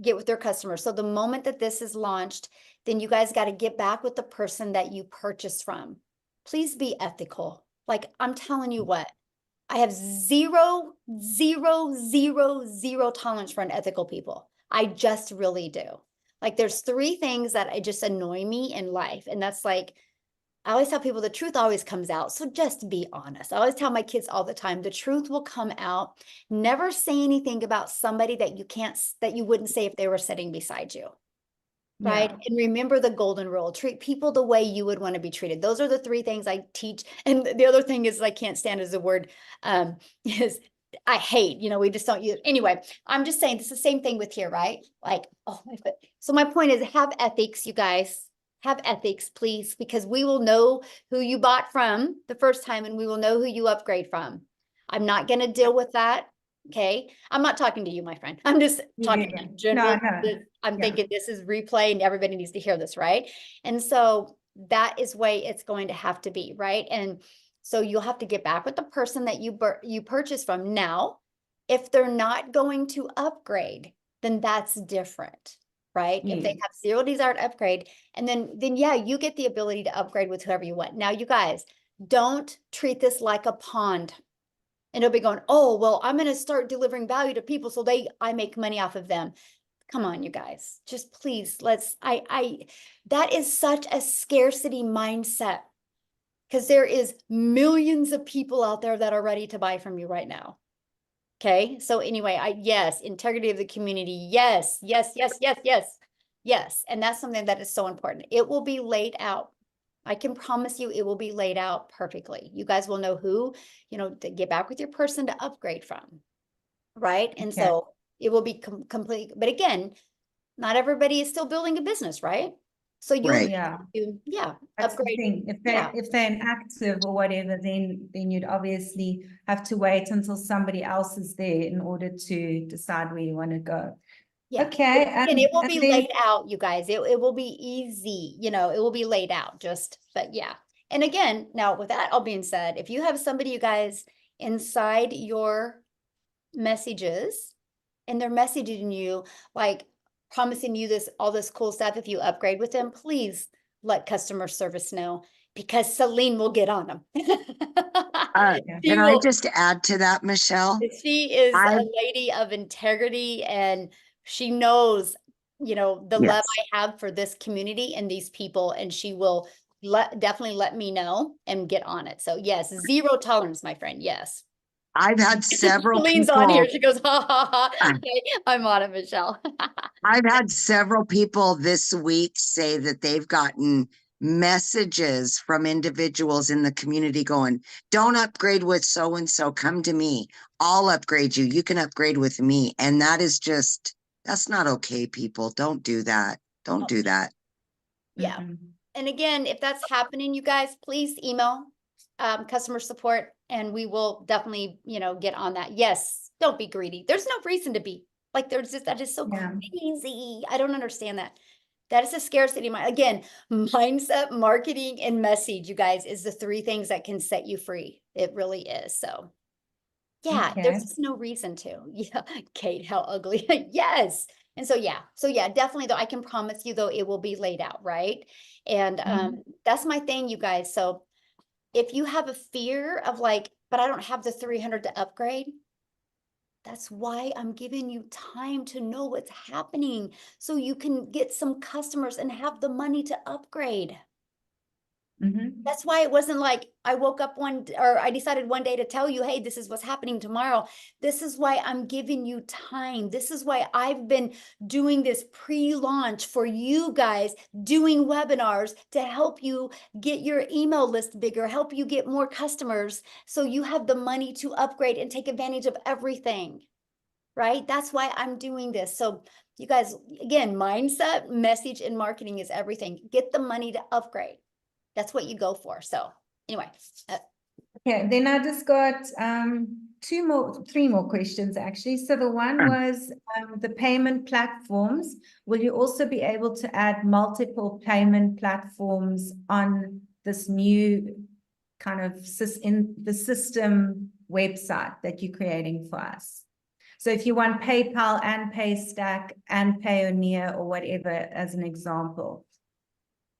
get with their customers. So the moment that this is launched, then you guys got to get back with the person that you purchased from. Please be ethical. Like I'm telling you what, I have zero tolerance for unethical people. I just really do. Like there's 3 things that I just annoy me in life. And that's like, I always tell people the truth always comes out. So just be honest. I always tell my kids all the time, the truth will come out. Never say anything about somebody that you wouldn't say if they were sitting beside you. Right. Yeah. And remember the golden rule, treat people the way you would want to be treated. Those are the 3 things I teach. And the other thing is I can't stand is the word is I hate, we just don't use. Anyway, I'm just saying it's the same thing with here, right? Like, oh my God. So my point is have ethics, you guys. Have ethics, please, because we will know who you bought from the first time and we will know who you upgrade from. I'm not going to deal with that. Okay. I'm not talking to you, my friend. I'm just talking in general. No. I'm Yeah. thinking this is replay and everybody needs to hear this, right? And so that is way it's going to have to be, right? And so you'll have to get back with the person that you purchased from. Now, if they're not going to upgrade, then that's different, right? If they have 0 desire to upgrade, and then yeah, you get the ability to upgrade with whoever you want. Now, you guys, don't treat this like a pond. And it'll be going, oh, well, I'm going to start delivering value to people so I make money off of them. Come on, you guys, just please, that is such a scarcity mindset because there is millions of people out there that are ready to buy from you right now. Okay. So anyway, yes, integrity of the community. Yes. And that's something that is so important. It will be laid out. I can promise you it will be laid out perfectly. You guys will know who, to get back with your person to upgrade from. Right. And Okay. so it will be complete. But again, not everybody is still building a business, right? So you Right. That's the upgrade. thing. If they're inactive or whatever, then you'd obviously have to wait until somebody else is there in order to decide where you want to go. Yeah. Okay. And it will be then- laid out, you guys. It will be easy, it will be laid out but yeah. And again, now with that all being said, if you have somebody, you guys, inside your messages and they're messaging you, like promising you all this cool stuff, if you upgrade with them, please let customer service know because Celine will get on them. Can I just add to that, Michelle? She is a lady of integrity and she knows, the love I have for this community and these people, and she will definitely let me know and get on it. So yes, 0 tolerance, my friend. Yes. I've had several Celine's people. on here. She goes, ha ha ha. Okay, I'm on it, Michelle. I've had several people this week say that they've gotten messages from individuals in the community going, don't upgrade with so-and-so, come to me. I'll upgrade you. You can upgrade with me. And that's not okay, people. Don't do that. Don't do that. Yeah. And again, if that's happening, you guys, please email customer support and we will definitely, get on that. Yes. Don't be greedy. There's no reason to be like, that is so crazy. I don't understand that. That is a scarcity. Again, mindset, marketing, and message, you guys, is the 3 things that can set you free. It really is. So yeah, there's just no reason to. Yeah. Kate, how ugly. Yes. And so, yeah, definitely though, I can promise you though, it will be laid out. Right. And that's my thing, you guys. So if you have a fear of but I don't have the 300 to upgrade, that's why I'm giving you time to know what's happening so you can get some customers and have the money to upgrade. That's why it wasn't like I woke up I decided one day to tell you, hey, this is what's happening tomorrow. This is why I'm giving you time. This is why I've been doing this pre-launch for you guys, doing webinars to help you get your email list bigger, help you get more customers so you have the money to upgrade and take advantage of everything. right? That's why I'm doing this. So you guys, again, mindset, message, and marketing is everything. Get the money to upgrade. That's what you go for. So anyway, Okay, then I just got three more questions actually. So the one was the payment platforms. Will you also be able to add multiple payment platforms on this new kind of in the system website that you're creating for us? So if you want PayPal and Paystack and Payoneer or whatever as an example,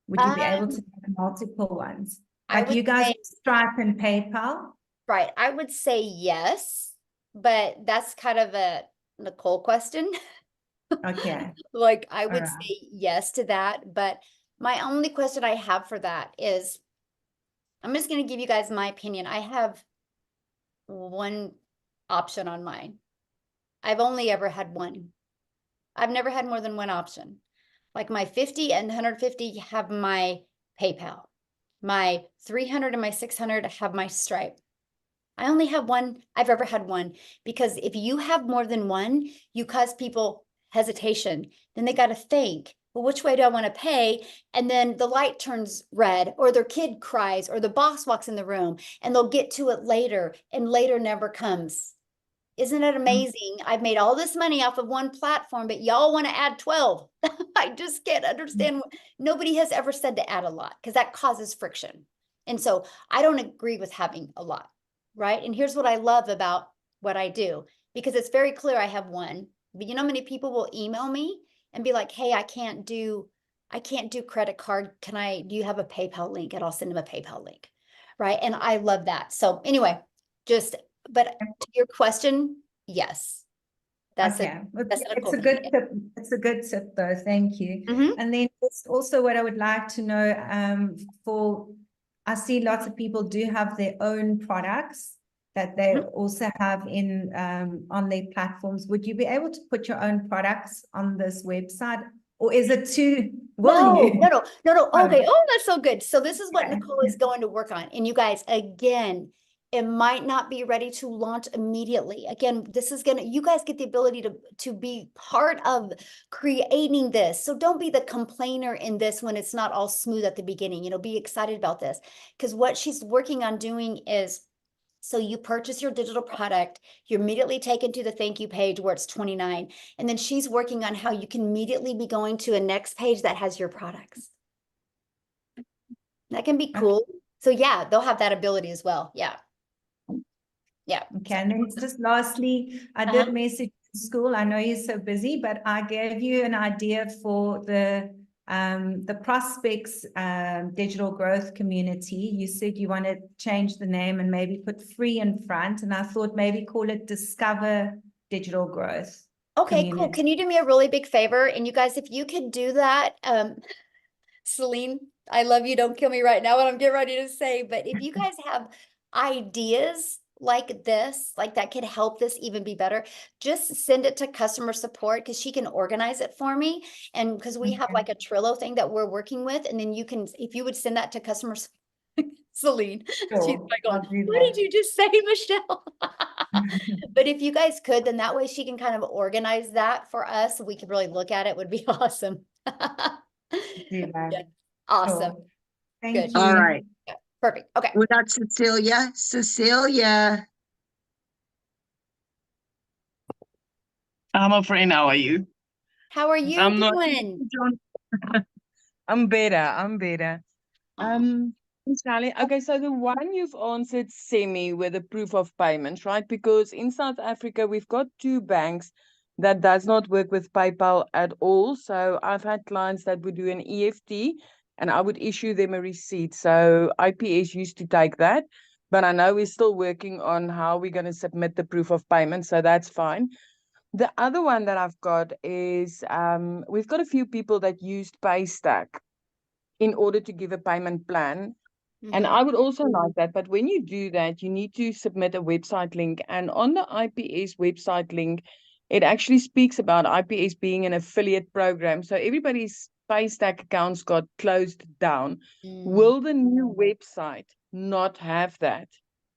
would you be able to have multiple ones? I Like would you guys say- with Stripe and PayPal? right. I would say yes, but that's kind of a Nicole question. Okay. Like I would Alright. say yes to that, but my only question I have for that is, I'm just going to give you guys my opinion. I have one option on mine. I've only ever had one. I've never had more than one option. Like my 50 and 150 have my PayPal. My 300 and my 600 have my Stripe. I only have one. I've ever had one, because if you have more than one, you cause people hesitation. Then they got to think, well, which way do I want to pay? And then the light turns red, or their kid cries, or the boss walks in the room, and they'll get to it later, and later never comes. Isn't it amazing? I've made all this money off of one platform, but y'all want to add 12. I just can't understand. Nobody has ever said to add a lot, because that causes friction. And so I don't agree with having a lot, right? And here's what I love about what I do, because it's very clear I have one. But you know how many people will email me and be like, hey, I can't do credit card. Do you have a PayPal link? And I'll send them a PayPal link, right? And I love that. So anyway, but to your question, yes. That's okay. that's a It's cool a good tip. It's a good tip though. Thank you. Mhm. And then it's also what I would like to know, I see lots of people do have their own products that they also have in on their platforms. Would you be able to put your own products on this website, or is it too? No. Oh. Okay. Oh, that's so good. So this is what Okay. Nicole is going to work on. And you guys, again, it might not be ready to launch immediately. Again, you guys get the ability to be part of creating this. So don't be the complainer in this when it's not all smooth at the beginning. Be excited about this, because what she's working on doing is, so you purchase your digital product, you're immediately taken to the thank you page where it's 29. And then she's working on how you can immediately be going to a next page that has your products. That can be cool. So yeah, they'll have that ability as well. Yeah. Yeah. Okay, and then just lastly, I did message school. I know you're so busy, but I gave you an idea for the prospects digital growth community. You said you want to change the name and maybe put free in front, and I thought maybe call it Discover Digital Growth. Okay, cool. Community. Can you do me a really big favor? And you guys, if you could do that, Celine, I love you. Don't kill me right now what I'm getting ready to say. But if you guys have ideas like this, like that could help this even be better, just send it to customer support, because she can organize it for me. And because we have Okay. like a Trello thing that we're working with. And then if you would send that to customer Celine, she's Sure, like, I'll do what that. did you just say, Michelle? But if you guys could, then that way she can kind of organize that for us. So we could really look at it, would be awesome. Do that. Yeah. Awesome. Sure. Thank Good. you. All right. Perfect. Okay. We got Cecilia. Cecilia. I'm afraid. How are you? How are you I'm not- doing? I'm better. Aw. Miss Sally, okay, so the one you've answered semi with a proof of payment, right? Because in South Africa, we've got 2 banks that does not work with PayPal at all. So I've had clients that would do an EFT and I would issue them a receipt. So IPS used to take that, but I know we're still working on how we're going to submit the proof of payment. So that's fine. The other one that I've got is we've got a few people that used Paystack in order to give a payment plan. And Mhm. I would also like that. But when you do that, you need to submit a website link. And on the IPS website link, it actually speaks about IPS being an affiliate program. So everybody's Paystack accounts got closed down. Mm. Will the new website not have that?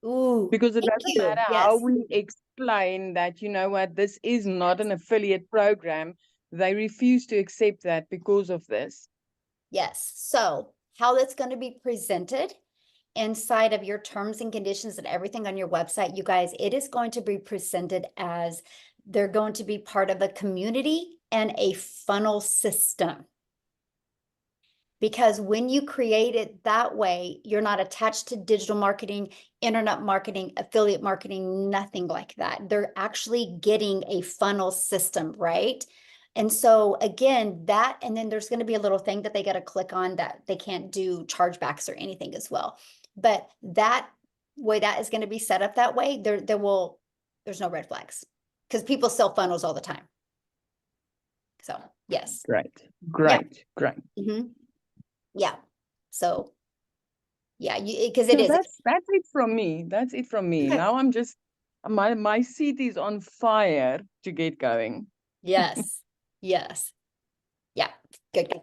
Ooh, Because it thank doesn't you. matter Yes. how we explain that, you know what, this is not an affiliate program. They refuse to accept that because of this. Yes, so how that's going to be presented inside of your terms and conditions and everything on your website, you guys, it is going to be presented as they're going to be part of a community and a funnel system. Because when you create it that way, you're not attached to digital marketing, internet marketing, affiliate marketing, nothing like that. They're actually getting a funnel system, right? And so again, that, and then there's going to be a little thing that they got to click on that they can't do chargebacks or anything as well. But that way that is going to be set up that way, there's no red flags because people sell funnels all the time. So yes. Great. Mm-hmm. Yeah. So yeah, because So it is. that's it from me. That's it from me. Okay. Now I'm just my seat is on fire to get going. Yes. Yes. Yeah. Good.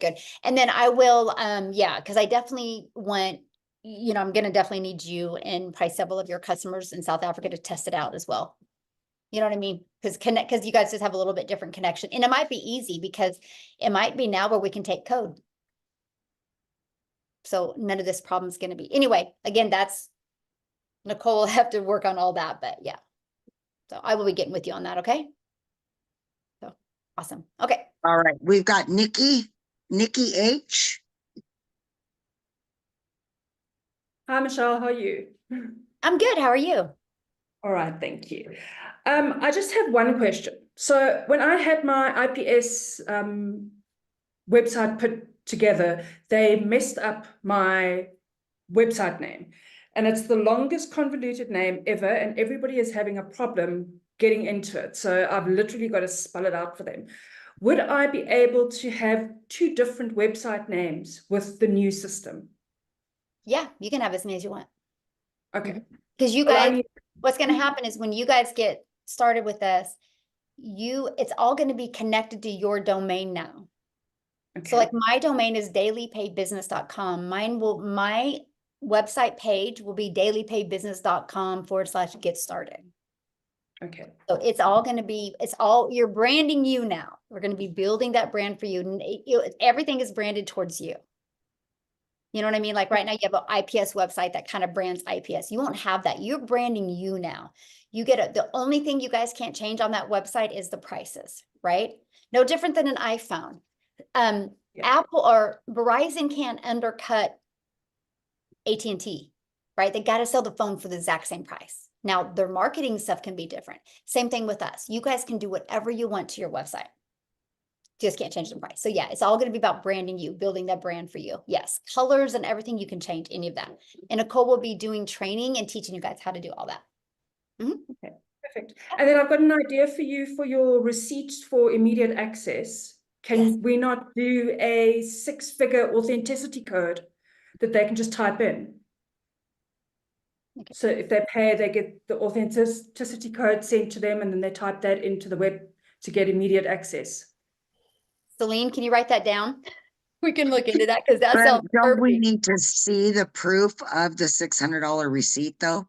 And then I will, yeah, because I definitely want, I'm going to definitely need you and probably several of your customers in South Africa to test it out as well. You know what I mean? Because you guys just have a little bit different connection, and it might be easy because it might be now where we can take code. So none of this problem is going to be, anyway, again, that's Nicole will have to work on all that, but yeah. So I will be getting with you on that. Okay. So awesome. Okay. All right. We've got Nikki H. Hi, Michelle. How are you? I'm good. How are you? All right. Thank you. I just have one question. So when I had my IPS website put together, they messed up my website name. And it's the longest convoluted name ever. And everybody is having a problem getting into it. So I've literally got to spell it out for them. Would I be able to have 2 different website names with the new system? Yeah, you can have as many as you want. Okay. Because you Well, I guys, need- what's going to happen is when you guys get started with this, it's all going to be connected to your domain now. So like my domain is dailypaybusiness.com. My website page will be dailypaybusiness.com/get started. Okay. So it's all going to be, you're branding you now. We're going to be building that brand for you. Everything is branded towards you. You know what I mean? Like right now you have an IPS website that kind of brands IPS. You won't have that. You're branding you now. The only thing you guys can't change on that website is the prices, right? No different than an iPhone. Apple or Verizon can't undercut AT&T, right? They got to sell the phone for the exact same price. Now their marketing stuff can be different. Same thing with us. You guys can do whatever you want to your website. Just can't change the price. So yeah, it's all going to be about branding you, building that brand for you. Yes, colors and everything, you can change any of that. And Nicole will be doing training and teaching you guys how to do all that. Okay, perfect. And then I've got an idea for you for your receipts for immediate access. Can we not do a 6-figure authenticity code that they can just type in? Okay. So if they pay, they get the authenticity code sent to them, and then they type that into the web to get immediate access. Celine, can you write that down? We can look into that because that sounds Don't we perfect. need to see the proof of the $600 receipt though?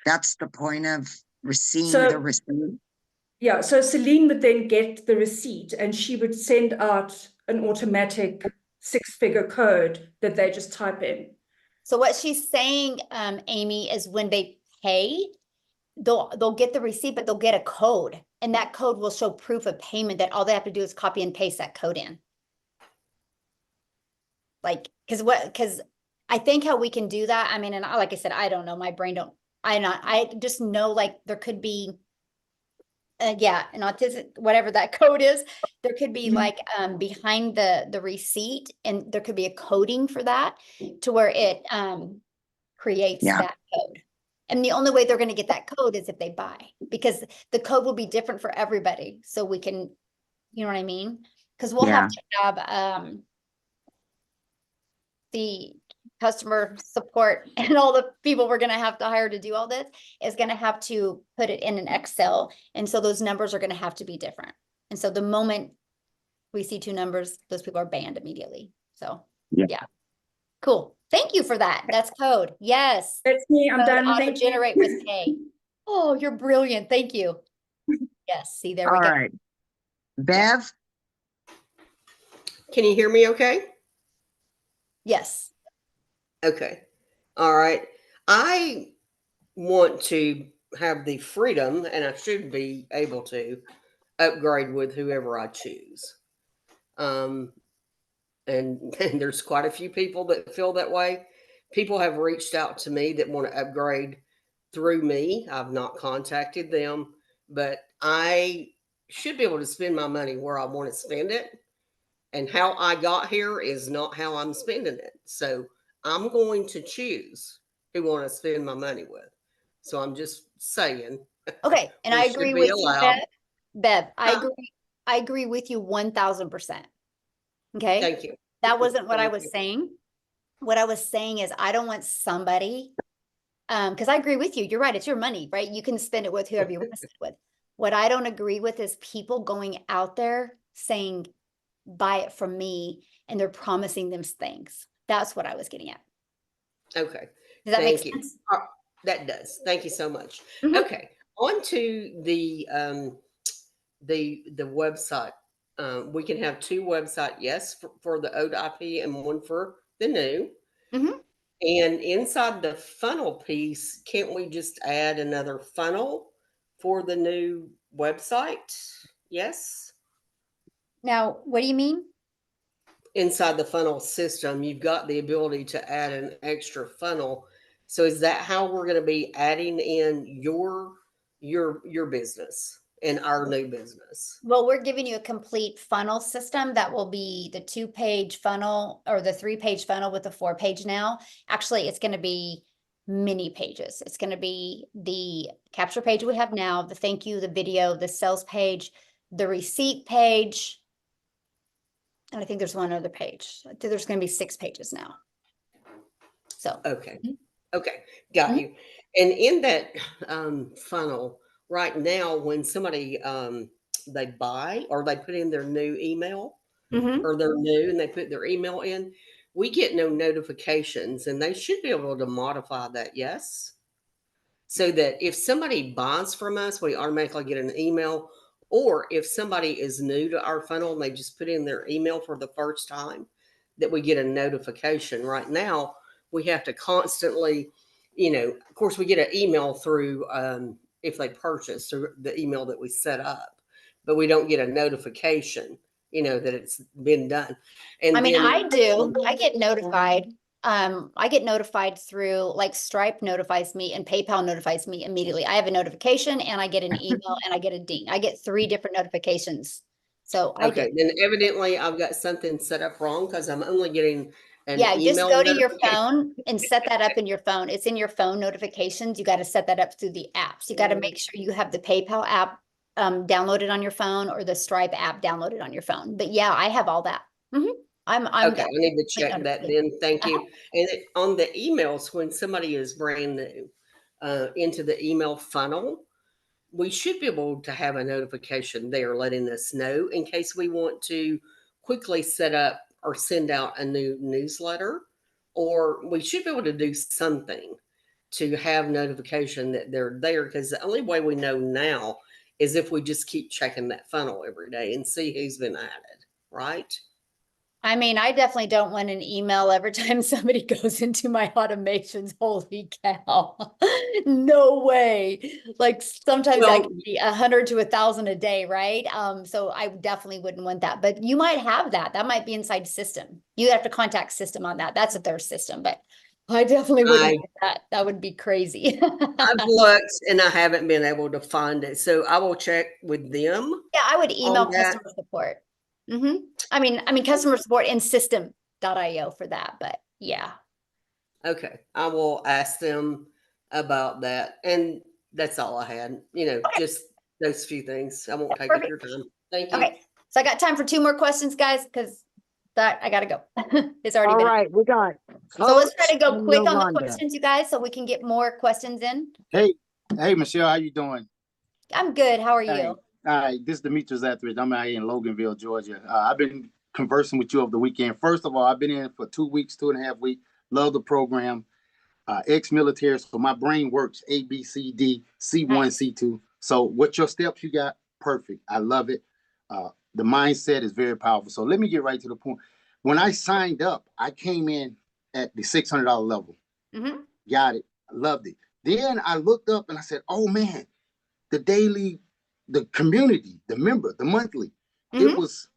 That's the point of seeing the receipt. Yeah, so Celine would then get the receipt and she would send out an automatic 6-figure code that they just type in. So what she's saying, Amy, is when they pay, they'll get the receipt, but they'll get a code, and that code will show proof of payment that all they have to do is copy and paste that code in. Like, because I think how we can do that, I mean, and like I said, I don't know, my brain I just know like there could be, yeah, an autistic, whatever that code is, there could be like behind the receipt, and there could be a coding for that to where it creates that code. And the only way they're going to get that code is if they buy, because the code will be different for everybody. So we can, you know what I mean? Because we'll have to have the customer support and all the people we're going to have to hire to do all this is going to have to put it in an Excel. And so those numbers are going to have to be different. And so the moment we see 2 numbers, those people are banned immediately. So yeah. Cool. Thank you for that. That's code. Yes. That's me. I'm done. Auto generate with pay. Oh, you're brilliant. Thank you. Yes, see, there we All go. right. Bev, Can you hear me okay? Yes. Okay. All right. I want to have the freedom, and I should be able to upgrade with whoever I choose. And, and there's quite a few people that feel that way. People have reached out to me that want to upgrade through me. I've not contacted them, but I should be able to spend my money where I want to spend it. And how I got here is not how I'm spending it. So I'm going to choose who I want to spend my money with. So I'm just saying. Okay, and we I should agree be with allowed. you, Bev. I Huh? agree. I agree with you 1000%. Okay. Thank you. That wasn't what I Thank was you. saying. What I was saying is I don't want somebody, because I agree with you. You're right. It's your money, right? You can spend it with whoever you want to spend it with. What I don't agree with is people going out there saying, buy it from me, and they're promising them things. That's what I was getting at. Okay. Does that make Thank you. sense? That does. Thank you so much. Mhm. Okay. On to the website. We can have two websites, yes, for the old IP and one for the new. Mhm. And inside the funnel piece, can't we just add another funnel for the new website? Yes. Now, what do you mean? Inside the funnel system, you've got the ability to add an extra funnel. So is that how we're going to be adding in your business and our new business? Well, we're giving you a complete funnel system that will be the 2-page funnel or the 3-page funnel with the 4-page now. Actually, it's going to be many pages. It's going to be the capture page we have now, the thank you, the video, the sales page, the receipt page. And I think there's one other page. There's going to be 6 pages now. So. Okay. Mhm. Okay. Got Mhm. you. And in that funnel right now, when somebody they buy or they put in their new email Mhm. or they're new and they put their email in, we get no notifications, and they should be able to modify that. Yes. So that if somebody buys from us, we automatically get an email. Or if somebody is new to our funnel and they just put in their email for the first time, that we get a notification. Right now, we have to constantly, of course, we get an email through if they purchase or the email that we set up, but we don't get a notification, that it's been done. And I mean, then I do. I get notified. I get notified through like Stripe notifies me and PayPal notifies me immediately. I have a notification and I get an email and I get a ding. I get 3 different notifications. So I do. okay, then evidently I've got something set up wrong because I'm only getting an Yeah, just email go to your notification. phone and set that up in your phone. It's in your phone notifications. You got to set that up through the apps. You got to make sure you have the PayPal app downloaded on your phone or the Stripe app downloaded on your phone. But yeah, I have all that. Mhm. I'm Okay, I need to check that notified. then. Thank Uh-huh. you. And on the emails, when somebody is brand new into the email funnel, we should be able to have a notification there letting us know in case we want to quickly set up or send out a new newsletter, or we should be able to do something to have notification that they're there, because the only way we know now is if we just keep checking that funnel every day and see who's been added, right? I mean, I definitely don't want an email every time somebody goes into my automations. Holy cow. No way. Like sometimes I Well, can be 100 to 1,000 a day, right? So I definitely wouldn't want that. But you might have that. That might be inside system. You have to contact system on that. That's their system, but I definitely wouldn't want that. That would be crazy. I've looked and I haven't been able to find it. So I will check with them Yeah, I would email on that. customer support. I mean, customer support and system.io for that, but yeah. Okay. I will ask them about that. And that's all I had, just those few things. I won't take up your time. Thank you. Okay, so I got time for 2 more questions, guys, because that I gotta go. It's already all been. right, we got. So let's try to Coach go quick on the Yolanda. questions, you guys, so we can get more questions in. Hey, Michelle, how you doing? I'm good. How are Hey, you? Hi, this is Demetrius Etheridge. I'm out here in Loganville, Georgia. I've been conversing with you over the weekend. First of all, I've been in for 2 weeks, 2.5 weeks. Love the program. ex-military, so my brain works A, B, C, D, C1, C2. So what your steps you got, perfect. I love it. The mindset is very powerful. So let me get right to the point. When I signed up, I came in at the $600 level. Mhm. Got it. I loved it. Then I looked up and I said, oh man, the community, the member, the monthly, it was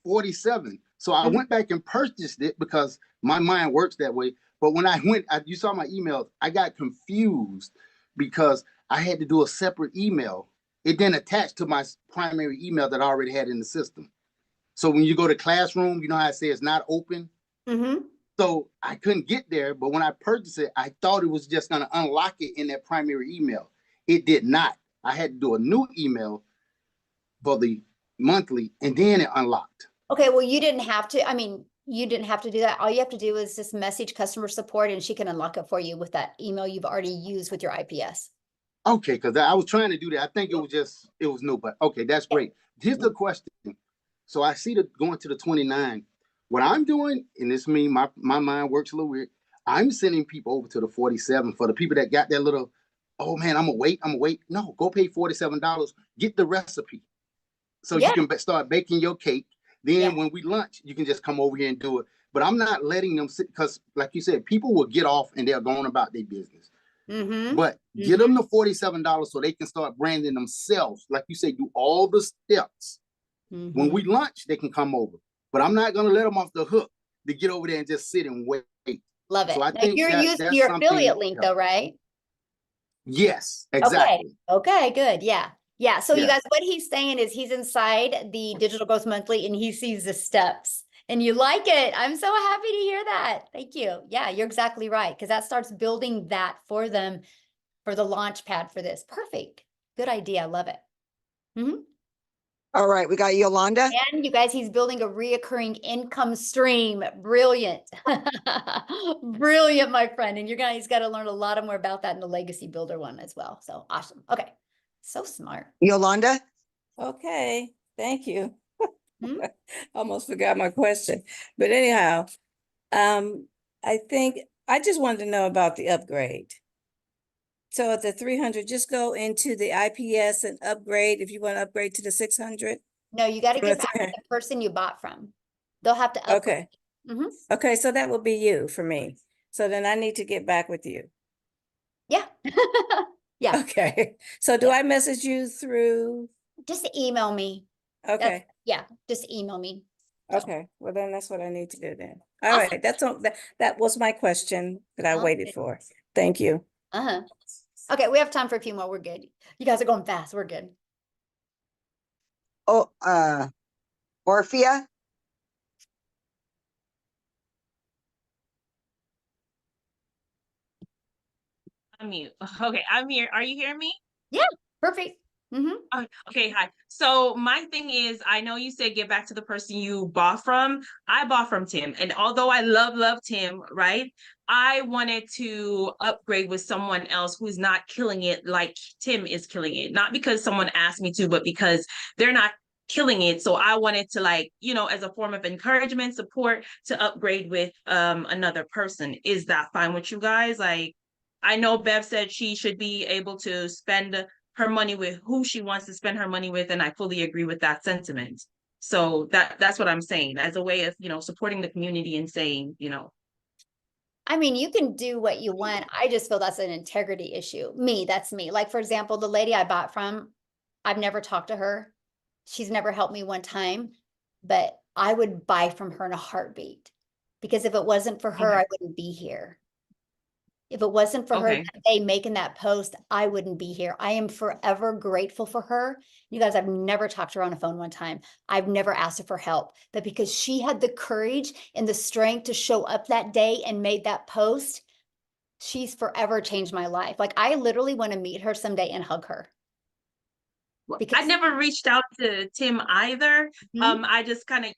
47. So I went back and purchased it because my mind works that way. But when I went, you saw my emails, I got confused because I had to do a separate email. It didn't attach to my primary email that I already had in the system. So when you go to Classroom, you know how I say it's not open? So I couldn't get there, but when I purchased it, I thought it was just going to unlock it in that primary email. It did not. I had to do a new email for the monthly, and then it unlocked. Okay, well, you didn't have to. I mean, you didn't have to do that. All you have to do is just message customer support and she can unlock it for you with that email you've already used with your IPS. Okay, because I was trying to do that. I think it was new, but okay, that's great. Here's the question. So I see going to the 29. What I'm doing, and this means my mind works a little weird, I'm sending people over to the 47 for the people that got that little, oh man, I'm gonna wait. No, go pay $47, get the recipe. So you can start baking your cake. Then when we lunch, you can just come over here and do it. But I'm not letting them sit because, like you said, people will get off and they're going about their business. But get them the $47 so they can start branding themselves. Like you say, do all the steps. When we lunch, they can come over. But I'm not going to let them off the hook to get over there and just sit and wait. Love it. So I Now, think you're using your affiliate link though, right? Yes, exactly. Okay, good. Yeah. Yeah. So you guys, what he's saying is he's inside the Digital Growth Monthly and he sees the steps and you like it. I'm so happy to hear that. Thank you. Yeah, you're exactly right. Because that starts building that for them for the launch pad for this. Perfect. Good idea. I love it. All right, we got Yolanda. And you guys, he's building a reoccurring income stream. Brilliant. Brilliant, my friend. And you guys got to learn a lot more about that in the Legacy Builder one as well. So awesome. Okay. So smart. Yolanda. Okay, thank you. Almost forgot my question. But anyhow, I think I just wanted to know about the upgrade. So at the 300, just go into the IPS and upgrade if you want to upgrade to the 600. No, you got to get back to the person you bought from. They'll have to upgrade. Okay. Okay, so that will be you for me. So then I need to get back with you. Yeah. Yeah. Okay. So do I message you through? Just email me. Okay. Yeah, just email me. Okay. Well, then that's what I need to do then. All right. That's all. That was my question that I waited for. Thank you. Okay, we have time for a few more. We're good. You guys are going fast. We're good. Oh, Orphea. Unmute. Okay, I'm here. Are you hearing me? Yeah, perfect. Okay, hi. So my thing is, I know you said get back to the person you bought from. I bought from Tim, and although I love Tim, right? I wanted to upgrade with someone else who's not killing it like Tim is killing it. Not because someone asked me to, but because they're not killing it. So I wanted to, like, you know, as a form of encouragement, support, to upgrade with another person. Is that fine with you guys? Like, I know Bev said she should be able to spend her money with who she wants to spend her money with, and I fully agree with that sentiment. So that's what I'm saying, as a way of, you know, supporting the community and saying, you know. I mean, you can do what you want. I just feel that's an integrity issue. That's me. Like, for example, the lady I bought from, I've never talked to her. She's never helped me one time, but I would buy from her in a heartbeat, because if it wasn't for her, I wouldn't be here. If it wasn't for her that day making that post, I wouldn't be here. I am forever grateful for her. You guys, I've never talked to her on the phone one time. I've never asked her for help, but because she had the courage and the strength to show up that day and made that post, she's forever changed my life. Like, I literally want to meet her someday and hug her. Because I never reached out to Tim either. I just kind of,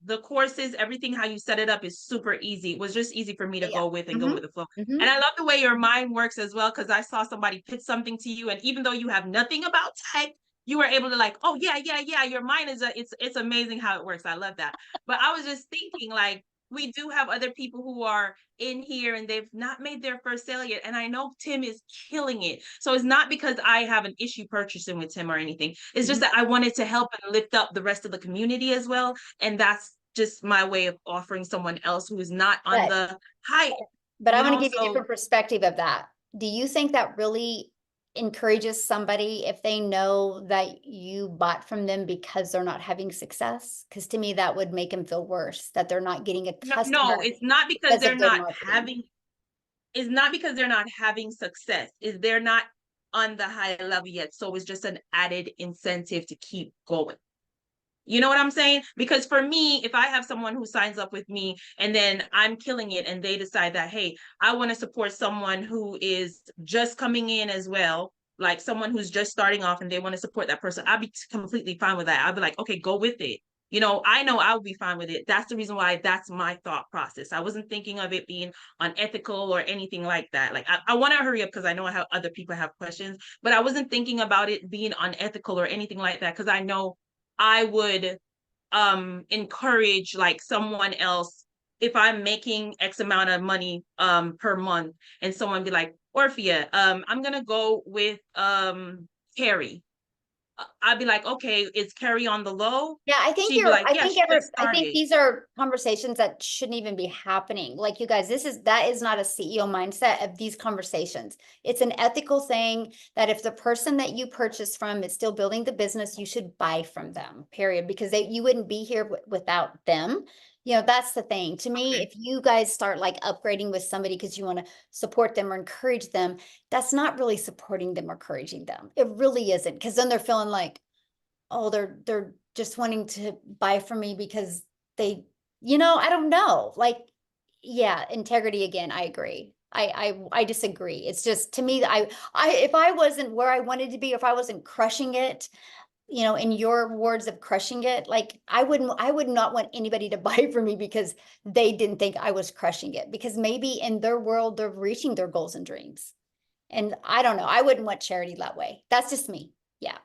the courses, everything, how you set it up is super easy. It was just easy for me to go with and go with the flow. And I love the way your mind works as well, because I saw somebody pitch something to you, and even though you have nothing about tech, you were able to, like, oh yeah, your mind is it's amazing how it works. I love that. But I was just thinking, like, we do have other people who are in here and they've not made their first sale yet. And I know Tim is killing it. So it's not because I have an issue purchasing with Tim or anything. It's just that I wanted to help and lift up the rest of the community as well. And that's just my way of offering someone else who is not on the high. But I want to know, give you a different perspective of that. Do you think that really encourages somebody if they know that you bought from them because they're not having success? Because to me, that would make them feel worse, that they're not getting a customer. No, it's not because they're of good not marketing. having, it's not because they're not having success. Is they're not on the high level yet. So it's just an added incentive to keep going. You know what I'm saying? Because for me, if I have someone who signs up with me and then I'm killing it and they decide that, hey, I want to support someone who is just coming in as well, like someone who's just starting off and they want to support that person, I'll be completely fine with that. I'll be like, okay, go with it. You know I'll be fine with it. That's the reason why that's my thought process. I wasn't thinking of it being unethical or anything like that. Like I want to hurry up because I know how other people have questions, but I wasn't thinking about it being unethical or anything like that because I know I would encourage like someone else if I'm making X amount of money per month and someone be like, Orphea, I'm gonna go with Carrie. I'd be like, okay, is Carrie on the low? Yeah, I think She'd be like, yeah, she just I think started. these are conversations that shouldn't even be happening. Like you guys, that is not a CEO mindset of these conversations. It's an ethical thing that if the person that you purchase from is still building the business, you should buy from them, period, because you wouldn't be here without them. You know, that's the thing. To me, if you guys start like upgrading with somebody because you want to support them or encourage them, that's not really supporting them or encouraging them. It really isn't, because then they're feeling like, oh, they're just wanting to buy from me because they, I don't know. Like, yeah, integrity again, I agree. I disagree. It's just, to me, if I wasn't where I wanted to be, if I wasn't crushing it, in your words of crushing it, like I would not want anybody to buy from me because they didn't think I was crushing it, because maybe in their world, they're reaching their goals and dreams. And I don't know, I wouldn't want charity that way. That's just me. Yeah.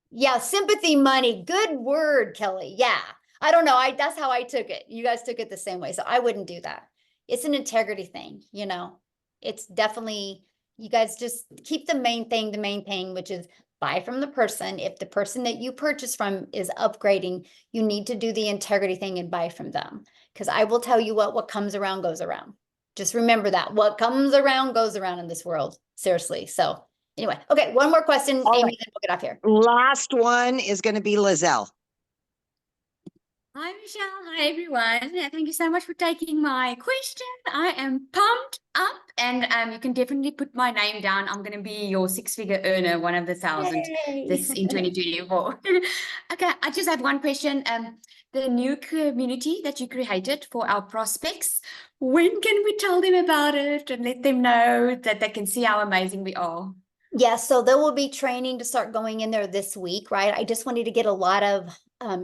Yeah. Sympathy money. Good word, Kelly. Yeah. I don't know. That's how I took it. You guys took it the same way. So I wouldn't do that. It's an integrity thing. It's definitely, you guys just keep the main thing, which is buy from the person. If the person that you purchase from is upgrading, you need to do the integrity thing and buy from them. Because I will tell you what comes around goes around. Just remember that. What comes around goes around in this world. Seriously. So anyway, okay, one more question, All Amy, right. then we'll get off here. Last one is going to be Lizelle. Hi, Michelle. Hi, everyone. Thank you so much for taking my question. I am pumped up, and you can definitely put my name down. I'm going to be your six-figure earner, one of the 1,000 this in 2024. Okay, I just have one question. The new community that you created for our prospects, when can we tell them about it and let them know that they can see how amazing we are? Yeah, so there will be training to start going in there this week, right? I just wanted to get a lot of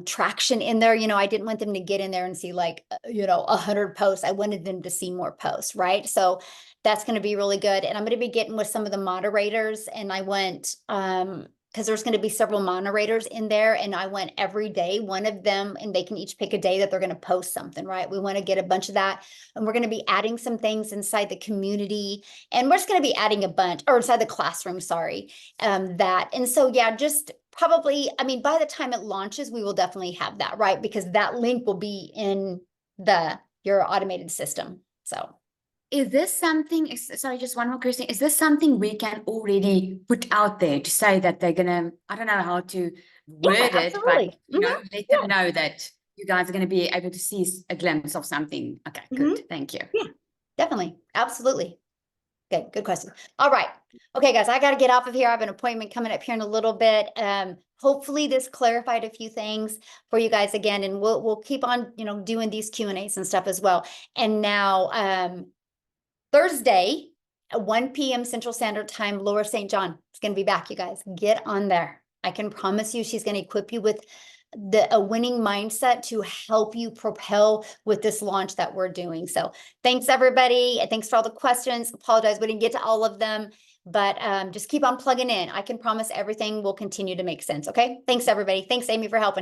traction in there. I didn't want them to get in there and see like, 100 posts. I wanted them to see more posts, right? So that's going to be really good. And I'm going to be getting with some of the moderators, and I went, because there's going to be several moderators in there, and I went every day, one of them, and they can each pick a day that they're going to post something, right? We want to get a bunch of that, and we're going to be adding some things inside the community, and we're just going to be adding a bunch, or inside the classroom, sorry, that. And so, yeah, just probably, by the time it launches, we will definitely have that, right? Because that link will be in your automated system, so. Is this something, sorry, just one more question. Is this something we can already put out there to say that they're gonna, I don't know how to word it, but let them know that you guys are going to be able to see a glimpse of something. Okay, good. Thank you. Yeah, definitely. Absolutely. Okay, good question. All right. Okay, guys, I got to get off of here. I have an appointment coming up here in a little bit. Hopefully this clarified a few things for you guys again, and we'll keep on, doing these Q&As and stuff as well. And now, Thursday at 1 p.m. Central Standard Time, Laura St. John is going to be back, you guys. Get on there. I can promise you she's going to equip you with a winning mindset to help you propel with this launch that we're doing. So thanks, everybody. And thanks for all the questions. Apologize, we didn't get to all of them, but just keep on plugging in. I can promise everything will continue to make sense. Okay. Thanks, everybody. Thanks, Amy, for helping.